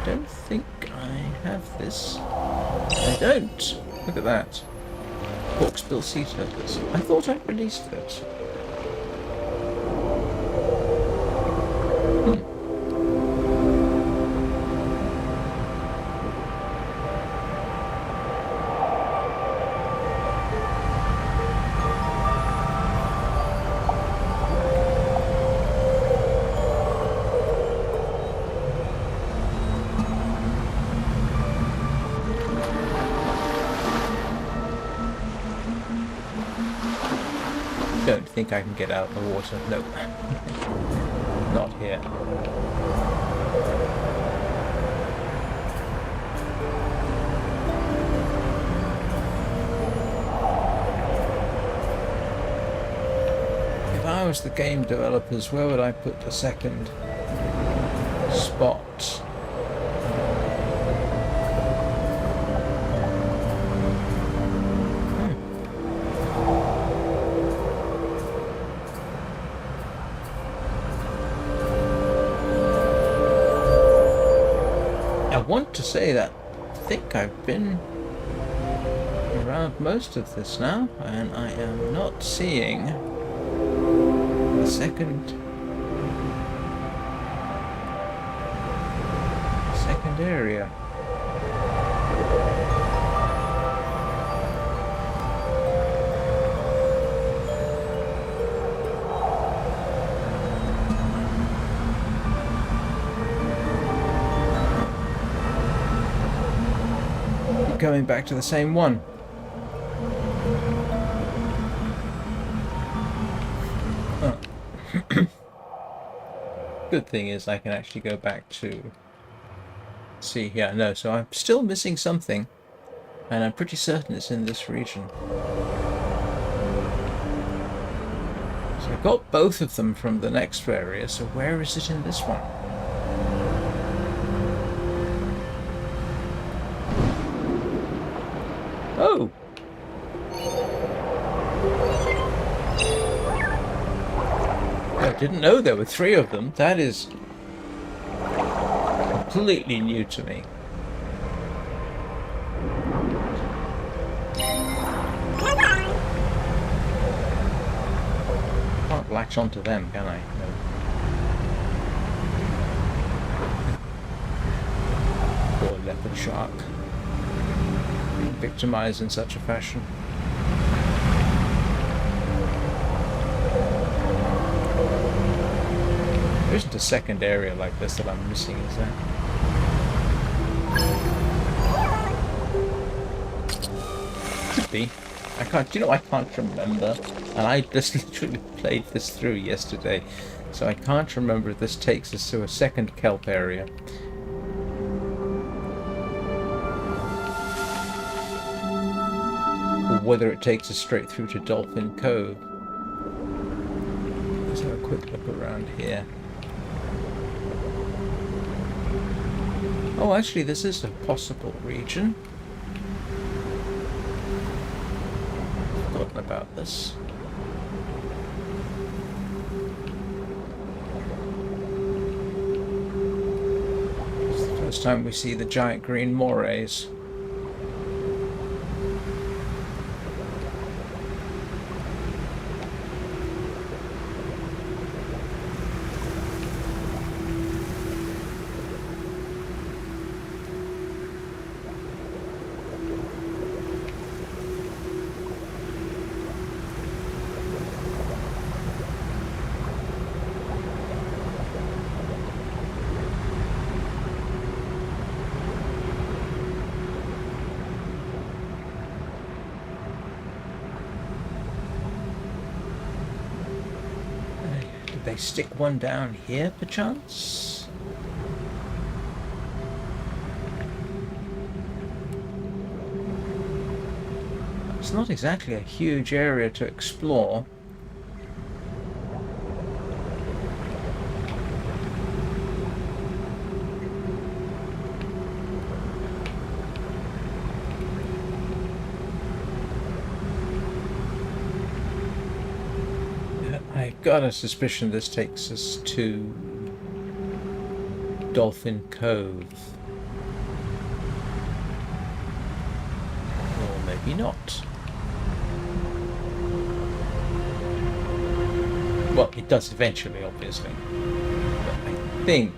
A: Don't think I have this. I don't! Look at that. Hawksbill sea turtles. I thought I'd released it. Don't think I can get out of the water. Nope. Not here. If I was the game developers, where would I put the second spot? I want to say that I think I've been around most of this now, and I am not seeing the second area. Going back to the same one. Oh. Good thing is I can actually go back to see here. No, so I'm still missing something, and I'm pretty certain it's in this region. So I got both of them from the next area, so where is it in this one? Oh! I didn't know there were 3 of them. That is completely new to me. Can't latch onto them, can I? No. Poor leopard shark. Being victimized in such a fashion. There isn't a second area like this that I'm missing, is there? Could be. I can't, you know, I can't remember. And I just literally played this through yesterday. So I can't remember if this takes us to a second kelp area. Or whether it takes us straight through to Dolphin Cove. Let's have a quick look around here. Oh, actually, this is a possible region. I've forgotten about this. It's the first time we see the giant green morays. They stick one down here, perchance? It's not exactly a huge area to explore. I got a suspicion this takes us to Dolphin Cove. Or maybe not. Well, it does eventually, obviously. But I think...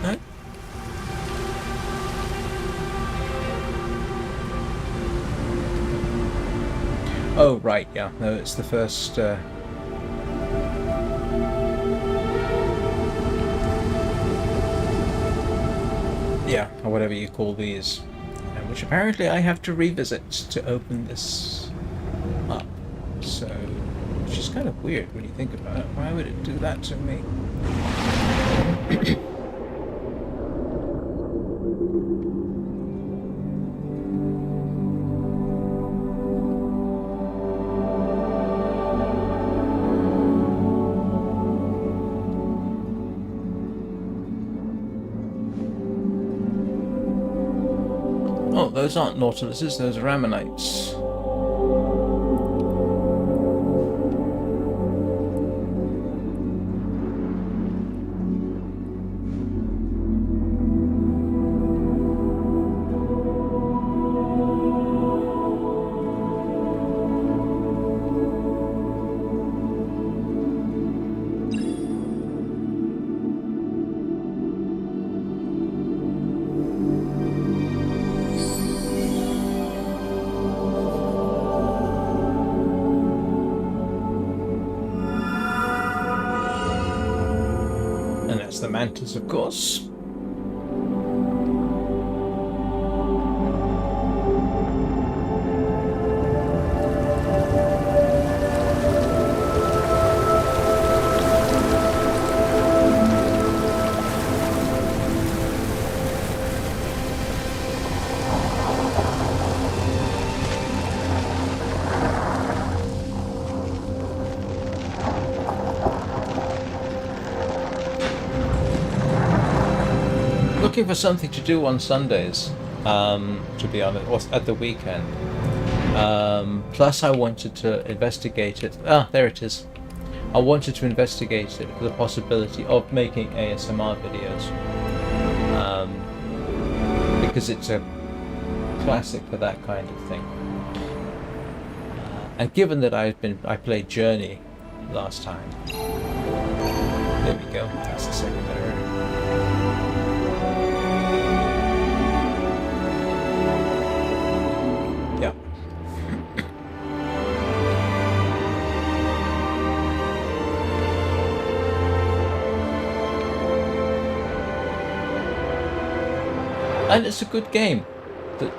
A: No? Oh, right, yeah. No, it's the first... yeah, or whatever you call these. Which apparently I have to revisit to open this up. So, which is kind of weird when you think about it. Why would it do that to me? Oh, those aren't nautiluses, those are ammonites. the mantis, of course. Looking for something to do on Sundays, to be honest, or at the weekend. Plus, I wanted to investigate it. Ah, there it is. I wanted to investigate it for the possibility of making ASMR videos, because it's a classic for that kind of thing. And given that I played Journey last time. There we go. That's the second area. Yeah. And it's a good game. That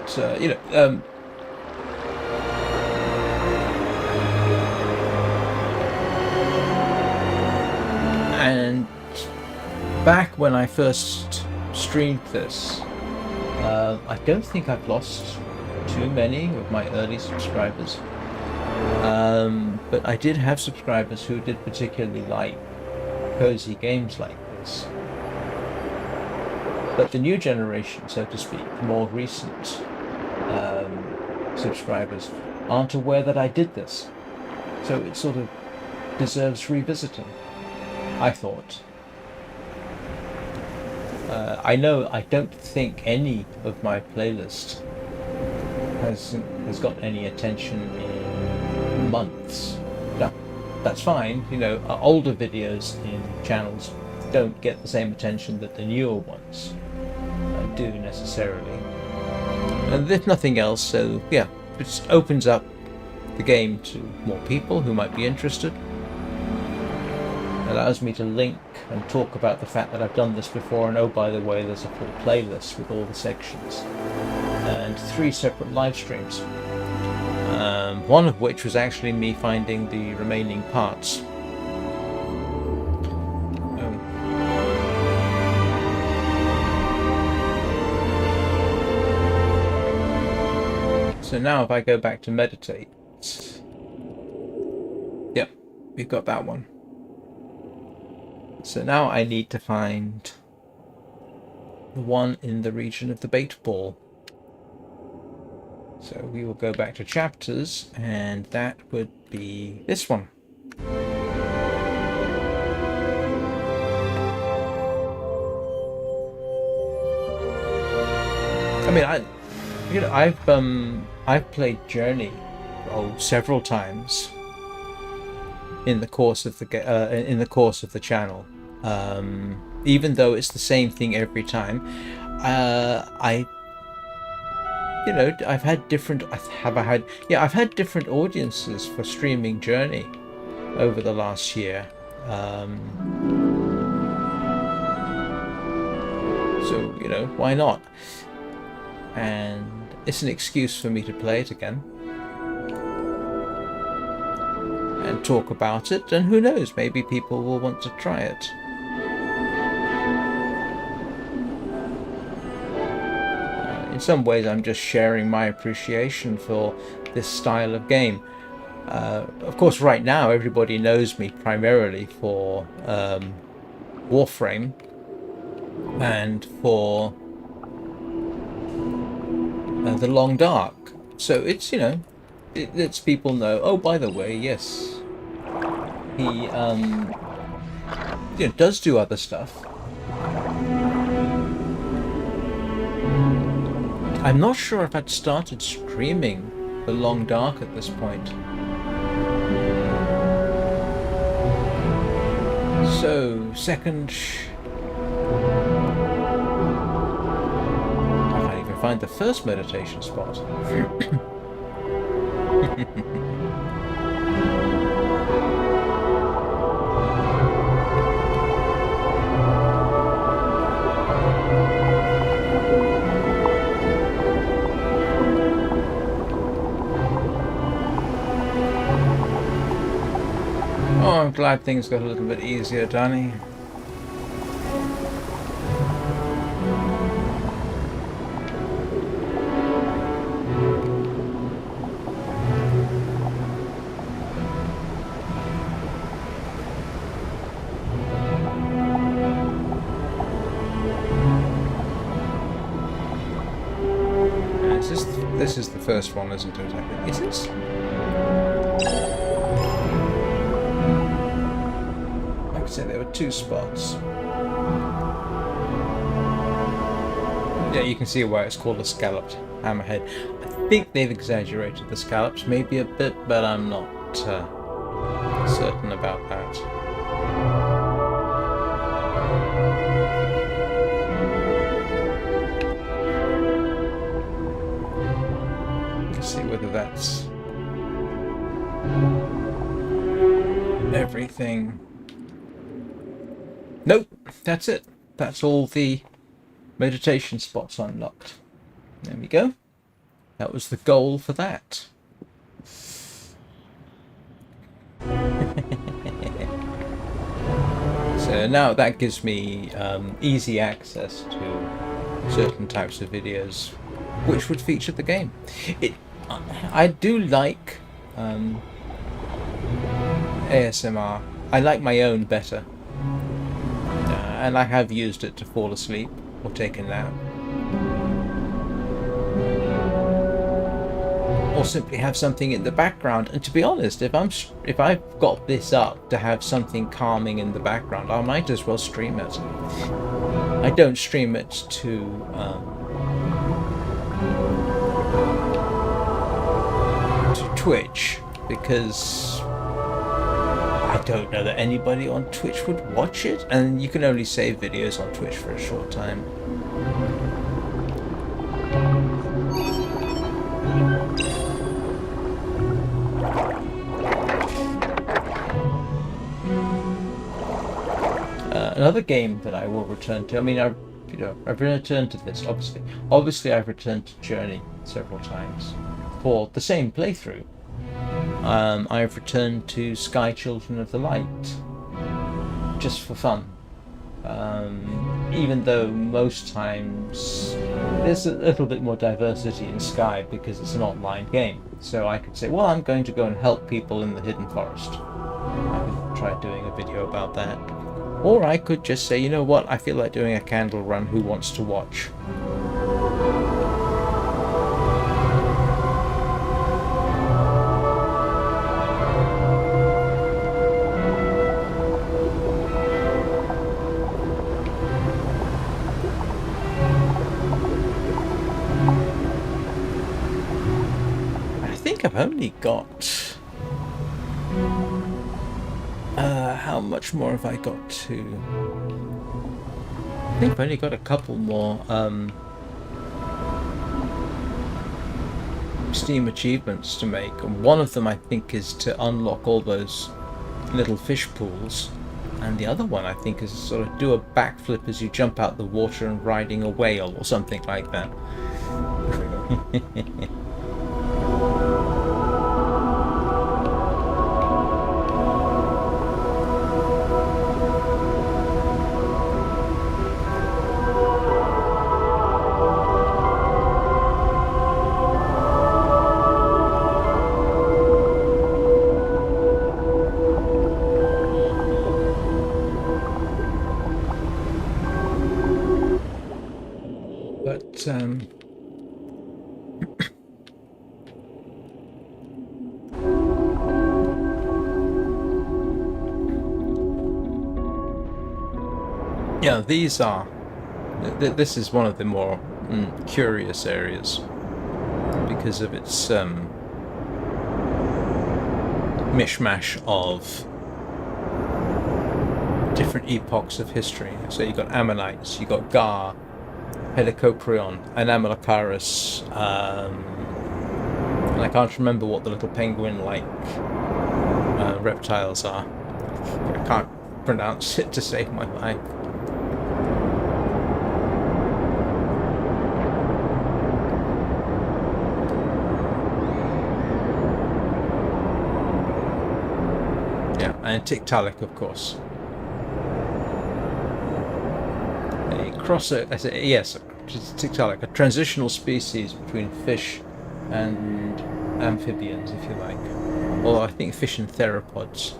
A: and back when I first streamed this, I don't think I've lost too many of my early subscribers, but I did have subscribers who did particularly like cozy games like this. But the new generation, so to speak, more recent subscribers, aren't aware that I did this. So it sort of deserves revisiting, I thought. I know I don't think any of my playlist has got any attention in months. No, that's fine. You know, older videos in channels don't get the same attention that the newer ones do necessarily. And if nothing else, so yeah, it just opens up the game to more people who might be interested. Allows me to link and talk about the fact that I've done this before, and oh, by the way, there's a full playlist with all the sections and 3 separate live streams, one of which was actually me finding the remaining parts. So now if I go back to meditate, yep, we've got that one. So now I need to find the one in the region of the bait ball. So we will go back to chapters, and that would be this one. I mean, I've played Journey several times in the course of the channel. Even though it's the same thing every time, I've had different audiences for streaming Journey over the last year. So why not? And it's an excuse for me to play it again and talk about it, and who knows, maybe people will want to try it. In some ways I'm just sharing my appreciation for this style of game. Of course, right now everybody knows me primarily for Warframe and for The Long Dark. So it's, it lets people know, oh, by the way, yes, he does do other stuff. I'm not sure if I'd started streaming The Long Dark at this point. So, second... I can't even find the first meditation spot. glad things got a little bit easier, Danny. This is the first one, isn't it? Is this? Like I said, there were 2 spots. Yeah, you can see why it's called a scalloped hammerhead. I think they've exaggerated the scallops maybe a bit, but I'm not certain about that. See whether that's everything. Nope, that's it. That's all the meditation spots unlocked. There we go. That was the goal for that. So now that gives me easy access to certain types of videos which would feature the game. I do like ASMR. I like my own better, and I have used it to fall asleep or take a nap, or simply have something in the background. And to be honest, if I've got this up to have something calming in the background, I might as well stream it. I don't stream it to Twitch because I don't know that anybody on Twitch would watch it, and you can only save videos on Twitch for a short time. Another game that I will return to. I mean, I've returned to this. Obviously, I've returned to Journey several times for the same playthrough. I've returned to Sky Children of the Light just for fun. Even though most times there's a little bit more diversity in Sky because it's an online game. So I could say, well, I'm going to go and help people in the Hidden Forest. I could try doing a video about that. Or I could just say, you know what, I feel like doing a candle run, who wants to watch? I think I've only got... how much more have I got to... I think I've only got a couple more Steam achievements to make, and one of them I think is to unlock all those little fish pools, and the other one I think is to sort of do a backflip as you jump out the water and riding a whale or something like that. Yeah, these are... This is one of the more curious areas because of its mishmash of different epochs of history. So you've got Ammonites, you've got Gar, Helicoprion, and Amalakaris, and I can't remember what the little penguin-like reptiles are. I can't pronounce it to save my life. And And Tiktaalik, of course. A crossover, yes, Tiktaalik, a transitional species between fish and amphibians, if you like. Or I think fish and theropods.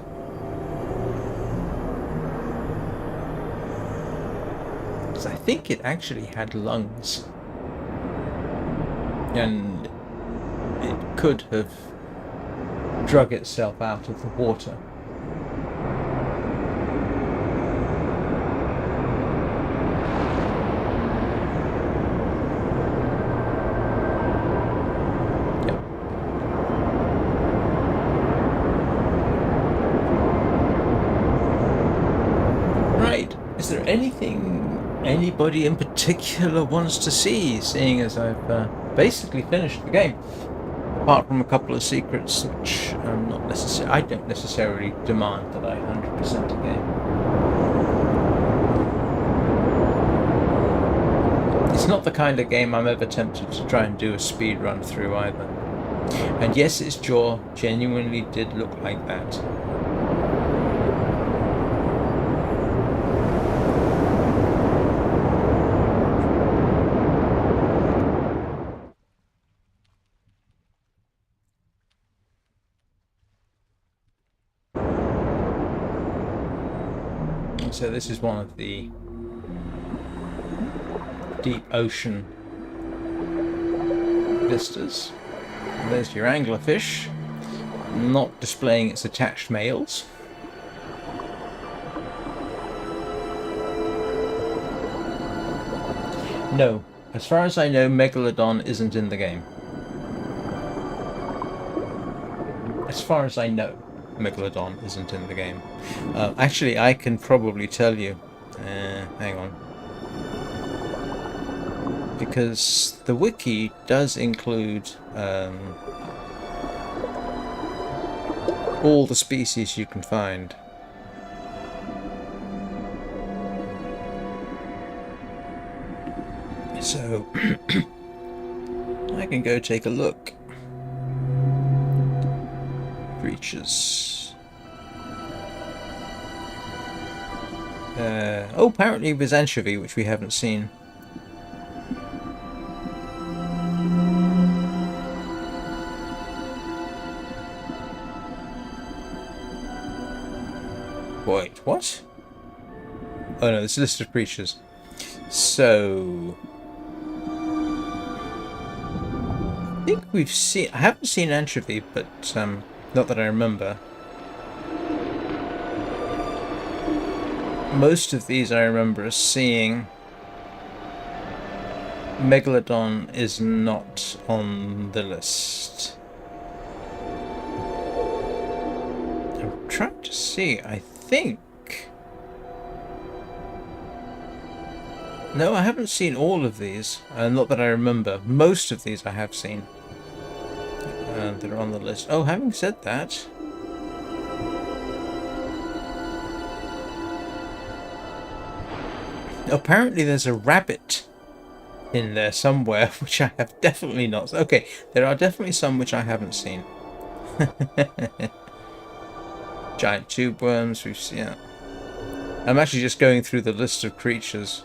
A: Because I think it actually had lungs. And it could have drug itself out of the water. Is there anything anybody in particular wants to see, seeing as I've basically finished the game? Apart from a couple of secrets, which I don't necessarily demand that I 100% a game. It's not the kind of game I'm ever tempted to try and do a speed run through either. And yes, its jaw genuinely did look like that. So this is one of the deep ocean vistas. And there's your anglerfish, not displaying its attached males. No, as far as I know, Megalodon isn't in the game. As far as I know, Megalodon isn't in the game. Actually, I can probably tell you. Hang on. Because the wiki does include all the species you can find. So, I can go take a look. Creatures. Oh, apparently there's anchovy, which we haven't seen. Wait, what? Oh no, this is a list of creatures. So, I think we've seen. I haven't seen anchovy, but not that I remember. Most of these I remember seeing. Megalodon is not on the list. I'm trying to see. I think. No, I haven't seen all of these. Not that I remember. Most of these I have seen. That are on the list. Oh, having said that. Apparently there's a rabbit in there somewhere, which I have definitely not. Okay, there are definitely some which I haven't seen. Giant tube worms, we've seen. Yeah. I'm actually just going through the list of creatures.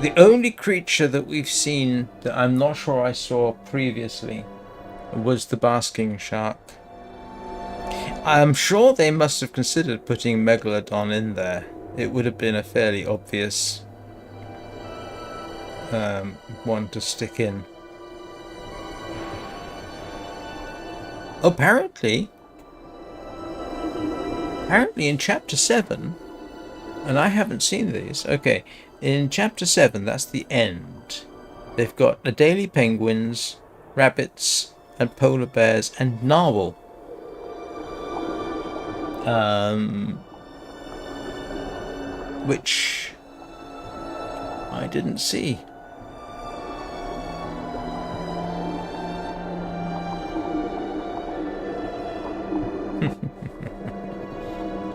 A: The only creature that we've seen that I'm not sure I saw previously was the basking shark. I'm sure they must have considered putting Megalodon in there. It would have been a fairly obvious one to stick in. Apparently in Chapter 7, and I haven't seen these, okay, in Chapter 7, that's the end. They've got Adelie penguins, rabbits, and polar bears, and narwhal. Which I didn't see.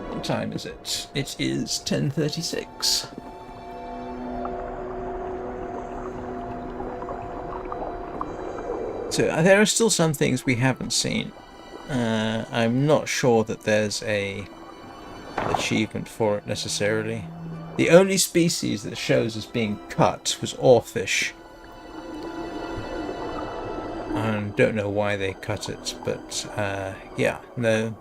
A: What time is it? It is 10:36. So there are still some things we haven't seen. I'm not sure that there's a achievement for it necessarily. The only species that shows as being cut was oarfish. I don't know why they cut it, but yeah, no.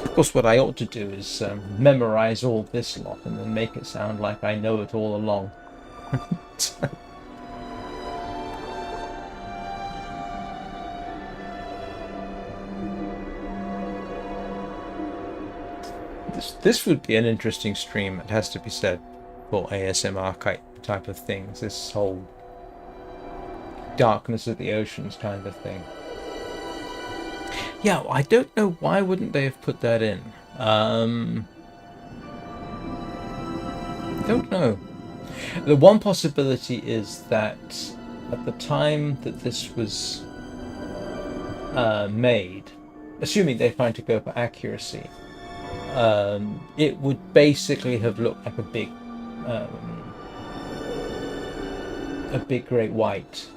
A: Of course, what I ought to do is memorize all this lot and then make it sound like I know it all along. This would be an interesting stream, it has to be said, for ASMR type of things. This whole darkness of the oceans kind of thing. Yeah, I don't know why wouldn't they have put that in. Don't know. The one possibility is that at the time that this was made, assuming they're trying to go for accuracy, it would basically have looked like a big great white.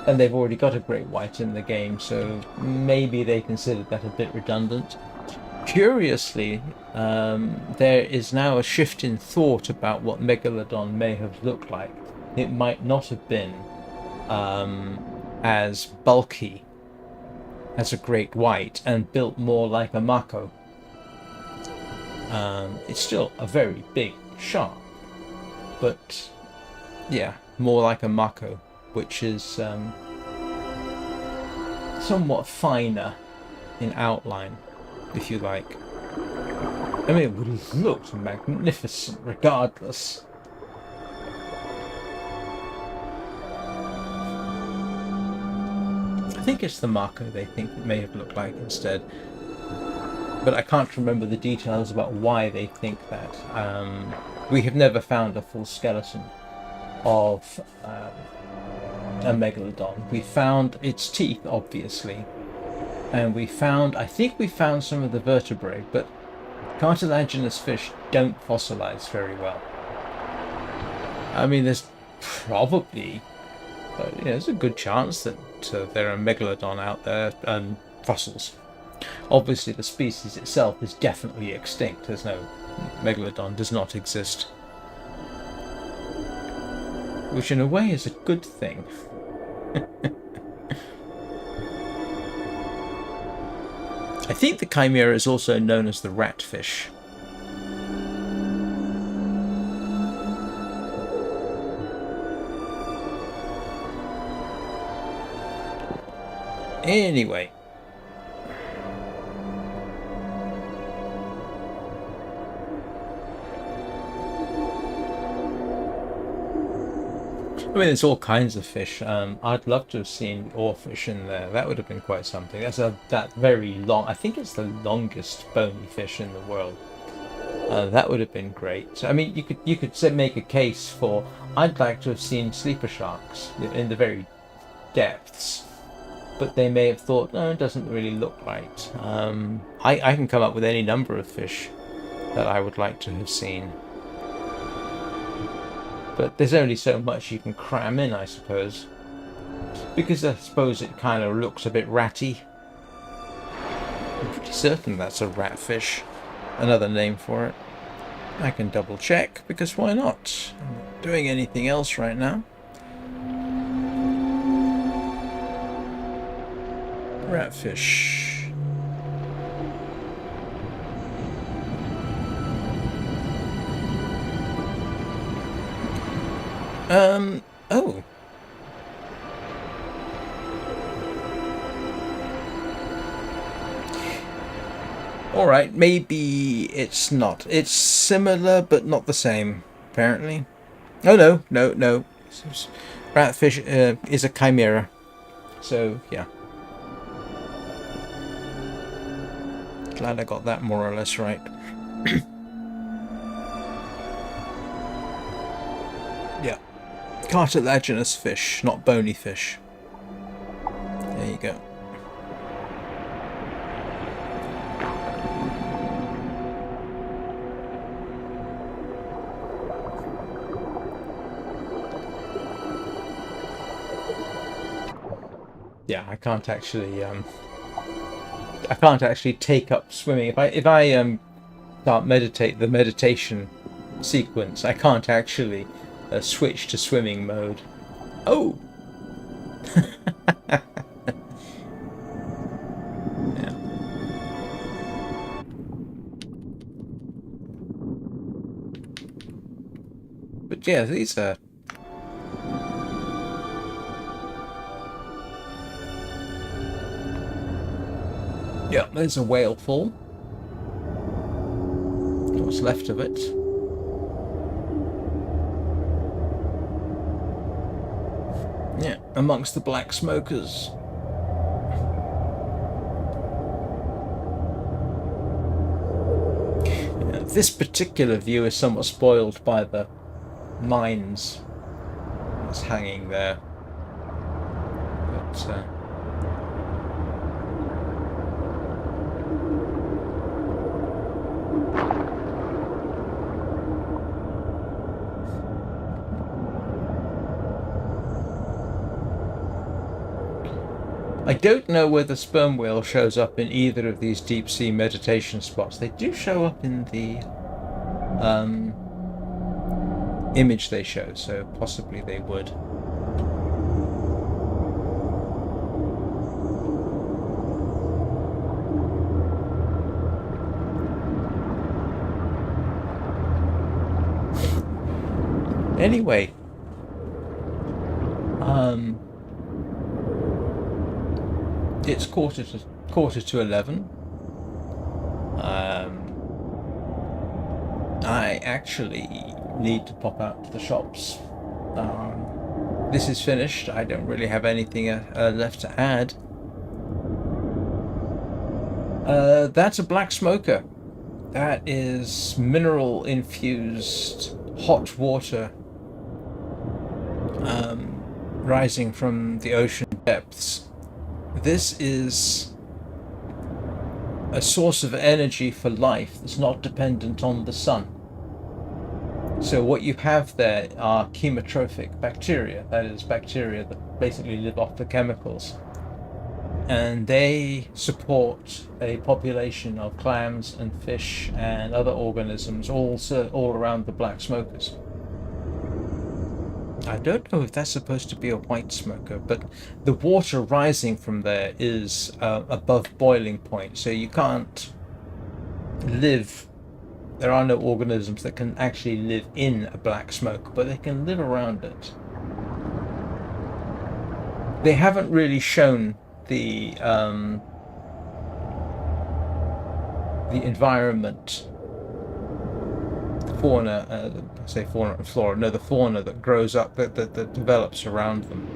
A: And they've already got a great white in the game, so maybe they considered that a bit redundant. Curiously, there is now a shift in thought about what Megalodon may have looked like. It might not have been as bulky as a great white and built more like a mako. It's still a very big shark, but yeah, more like a mako, which is somewhat finer in outline, if you like. I mean, it would have looked magnificent regardless. I think it's the mako they think it may have looked like instead, but I can't remember the details about why they think that. We have never found a full skeleton of a megalodon. We found its teeth, obviously, and I think we found some of the vertebrae, but cartilaginous fish don't fossilize very well. I mean, there's probably, there's a good chance that there are megalodon out there and fossils. Obviously, the species itself is definitely extinct. There's no megalodon, does not exist. Which in a way is a good thing. I think the chimera is also known as the ratfish. Anyway. I mean, there's all kinds of fish. I'd love to have seen oarfish in there. That would have been quite something. That's that very long. I think it's the longest bony fish in the world. That would have been great. I mean, you could make a case for. I'd like to have seen sleeper sharks in the very depths, but they may have thought, no, it doesn't really look right. I can come up with any number of fish that I would like to have seen. But there's only so much you can cram in, I suppose. Because I suppose it kind of looks a bit ratty. I'm pretty certain that's a ratfish. Another name for it. I can double check, because why not? I'm not doing anything else right now. Ratfish. Oh. Alright, maybe it's not. It's similar, but not the same, apparently. Oh, no. Ratfish is a chimera. So, yeah. Glad I got that more or less right. Yeah. Cartilaginous fish, not bony fish. There you go. Yeah, I can't actually take up swimming. If I start the meditation sequence, I can't actually switch to swimming mode. Oh. Yeah. But yeah, these are. Yeah, there's a whale fall. What's left of it. Yeah, amongst the black smokers. Yeah, this particular view is somewhat spoiled by the mines that's hanging there. But I don't know whether sperm whale shows up in either of these deep sea meditation spots. They do show up in the image they show, so possibly they would. Anyway, it's quarter to 11. I actually need to pop out to the shops. This is finished. I don't really have anything left to add. That's a black smoker. That is mineral infused hot water rising from the ocean depths. This is a source of energy for life that's not dependent on the sun. So what you have there are chemotrophic bacteria, that is, bacteria that basically live off the chemicals. And they support a population of clams and fish and other organisms all around the black smokers. I don't know if that's supposed to be a white smoker, but the water rising from there is above boiling point, so you can't live. There are no organisms that can actually live in a black smoke, but they can live around it. They haven't really shown the environment, fauna, I say fauna and flora, no, the fauna that grows up, that develops around them.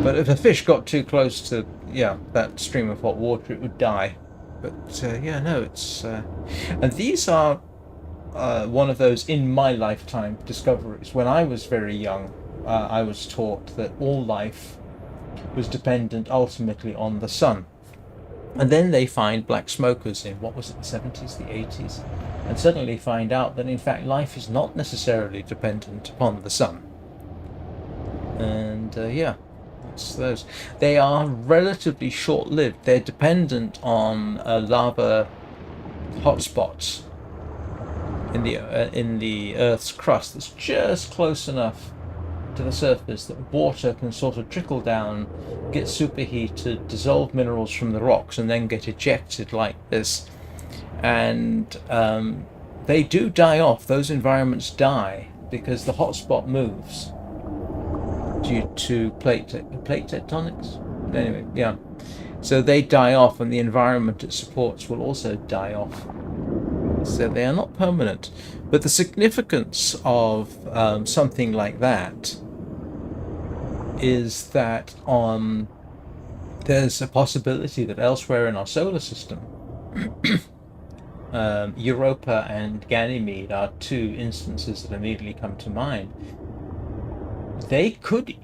A: But if a fish got too close to, that stream of hot water, it would die. But no, it's and these are one of those in my lifetime discoveries. When I was very young, I was taught that all life was dependent ultimately on the sun. And then they find black smokers in, what was it, the 70s, the 80s, and suddenly find out that in fact life is not necessarily dependent upon the sun. And it's those. They are relatively short-lived. They're dependent on lava hotspots in the Earth's crust that's just close enough to the surface that water can sort of trickle down, get superheated, dissolve minerals from the rocks, and then get ejected like this. And they do die off. Those environments die because the hotspot moves due to plate tectonics. Anyway, yeah. So they die off, and the environment it supports will also die off. So they are not permanent. But the significance of something like that is that there's a possibility that elsewhere in our solar system, Europa and Ganymede are two instances that immediately come to mind. They could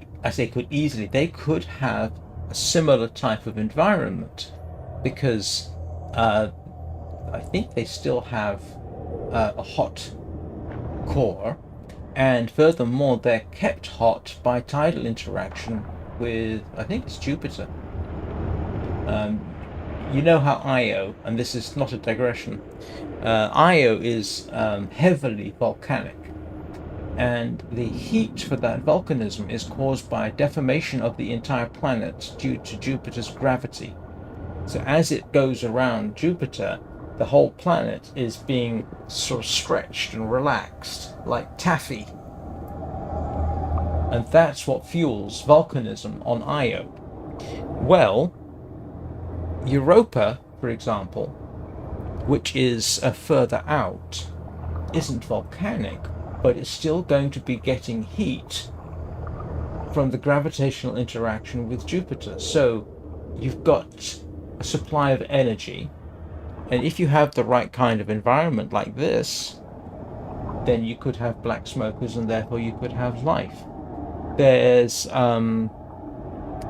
A: have a similar type of environment, because I think they still have a hot core, and furthermore they're kept hot by tidal interaction with, I think it's Jupiter. You know how Io, and this is not a digression, Io is heavily volcanic, and the heat for that volcanism is caused by deformation of the entire planet due to Jupiter's gravity. So as it goes around Jupiter, the whole planet is being sort of stretched and relaxed like taffy. And that's what fuels volcanism on Io. Well, Europa, for example, which is further out, isn't volcanic, but it's still going to be getting heat from the gravitational interaction with Jupiter. So you've got a supply of energy, and if you have the right kind of environment like this, then you could have black smokers, and therefore you could have life. There's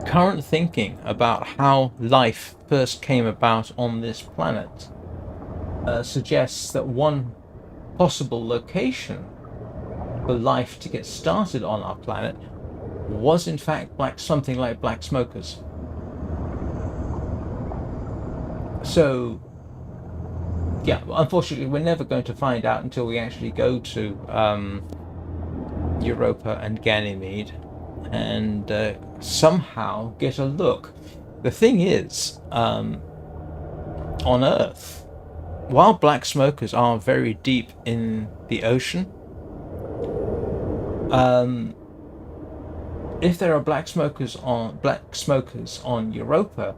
A: current thinking about how life first came about on this planet suggests that one possible location for life to get started on our planet was in fact something like black smokers. So yeah, unfortunately we're never going to find out until we actually go to Europa and Ganymede and somehow get a look. The thing is, on Earth, while black smokers are very deep in the ocean, if there are black smokers on Europa,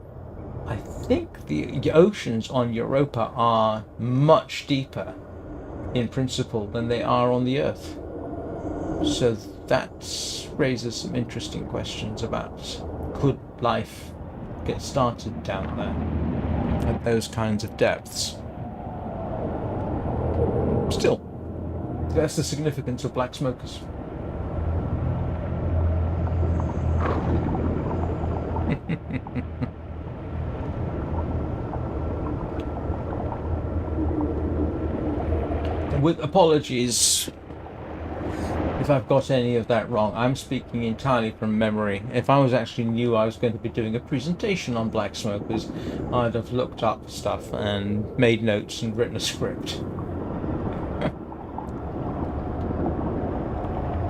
A: I think the oceans on Europa are much deeper in principle than they are on the Earth. So that raises some interesting questions about, could life get started down there at those kinds of depths? Still, that's the significance of black smokers. With apologies if I've got any of that wrong. I'm speaking entirely from memory. If I was actually knew I was going to be doing a presentation on black smokers, I'd have looked up stuff and made notes and written a script.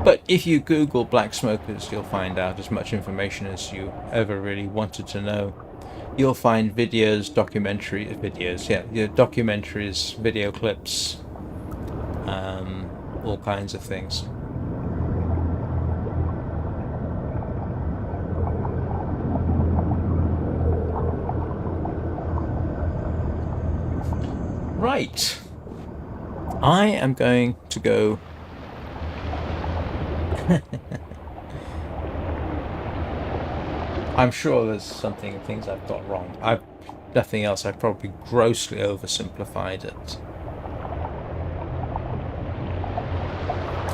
A: But if you Google black smokers, you'll find out as much information as you ever really wanted to know. You'll find videos, documentaries, video clips, all kinds of things. Right. I am going to go. I'm sure there's things I've got wrong. Nothing else, I've probably grossly oversimplified it.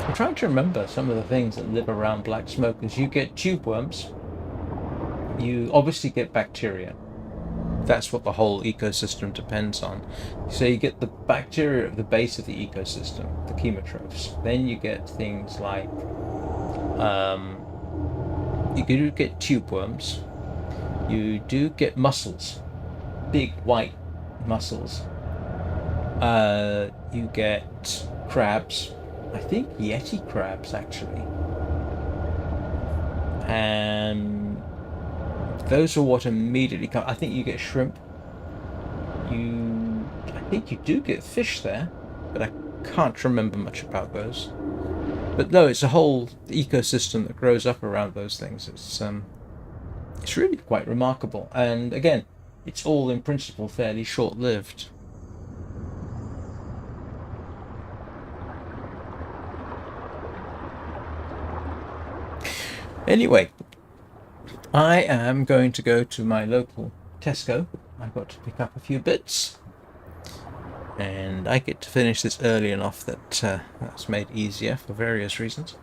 A: I'm trying to remember some of the things that live around black smokers. You get tube worms. You obviously get bacteria. That's what the whole ecosystem depends on. So you get the bacteria at the base of the ecosystem, the chemotrophs. Then you get things like you do get tube worms. You do get mussels, big white mussels. You get crabs. I think yeti crabs, actually. And those are what immediately come. I think you get shrimp. I think you do get fish there, but I can't remember much about those. But no, it's a whole ecosystem that grows up around those things. It's really quite remarkable. And again, it's all in principle fairly short-lived. Anyway, I am going to go to my local Tesco. I've got to pick up a few bits. And I get to finish this early enough that that's made easier for various reasons.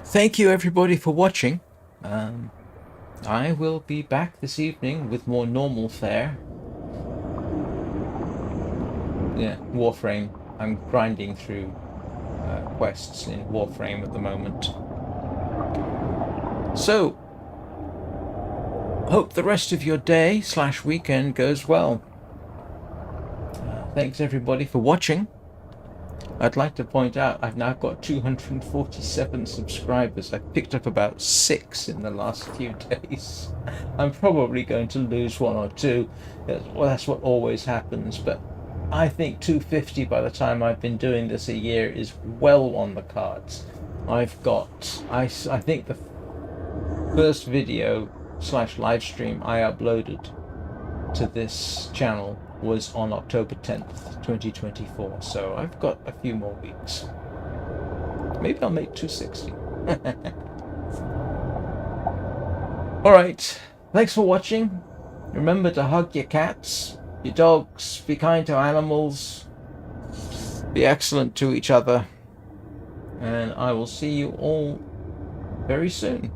A: Thank you everybody for watching. I will be back this evening with more normal fare. Yeah, Warframe. I'm grinding through quests in Warframe at the moment. So, hope the rest of your day / weekend goes well. Thanks everybody for watching. I'd like to point out I've now got 247 subscribers. I've picked up about 6 in the last few days. I'm probably going to lose 1 or 2. Well, that's what always happens, but I think 250 by the time I've been doing this a year is well on the cards. I've got, I think the first video / live stream I uploaded to this channel was on October 10th, 2024, so I've got a few more weeks. Maybe I'll make 260. Alright, thanks for watching. Remember to hug your cats, your dogs, be kind to animals, be excellent to each other, and I will see you all very soon.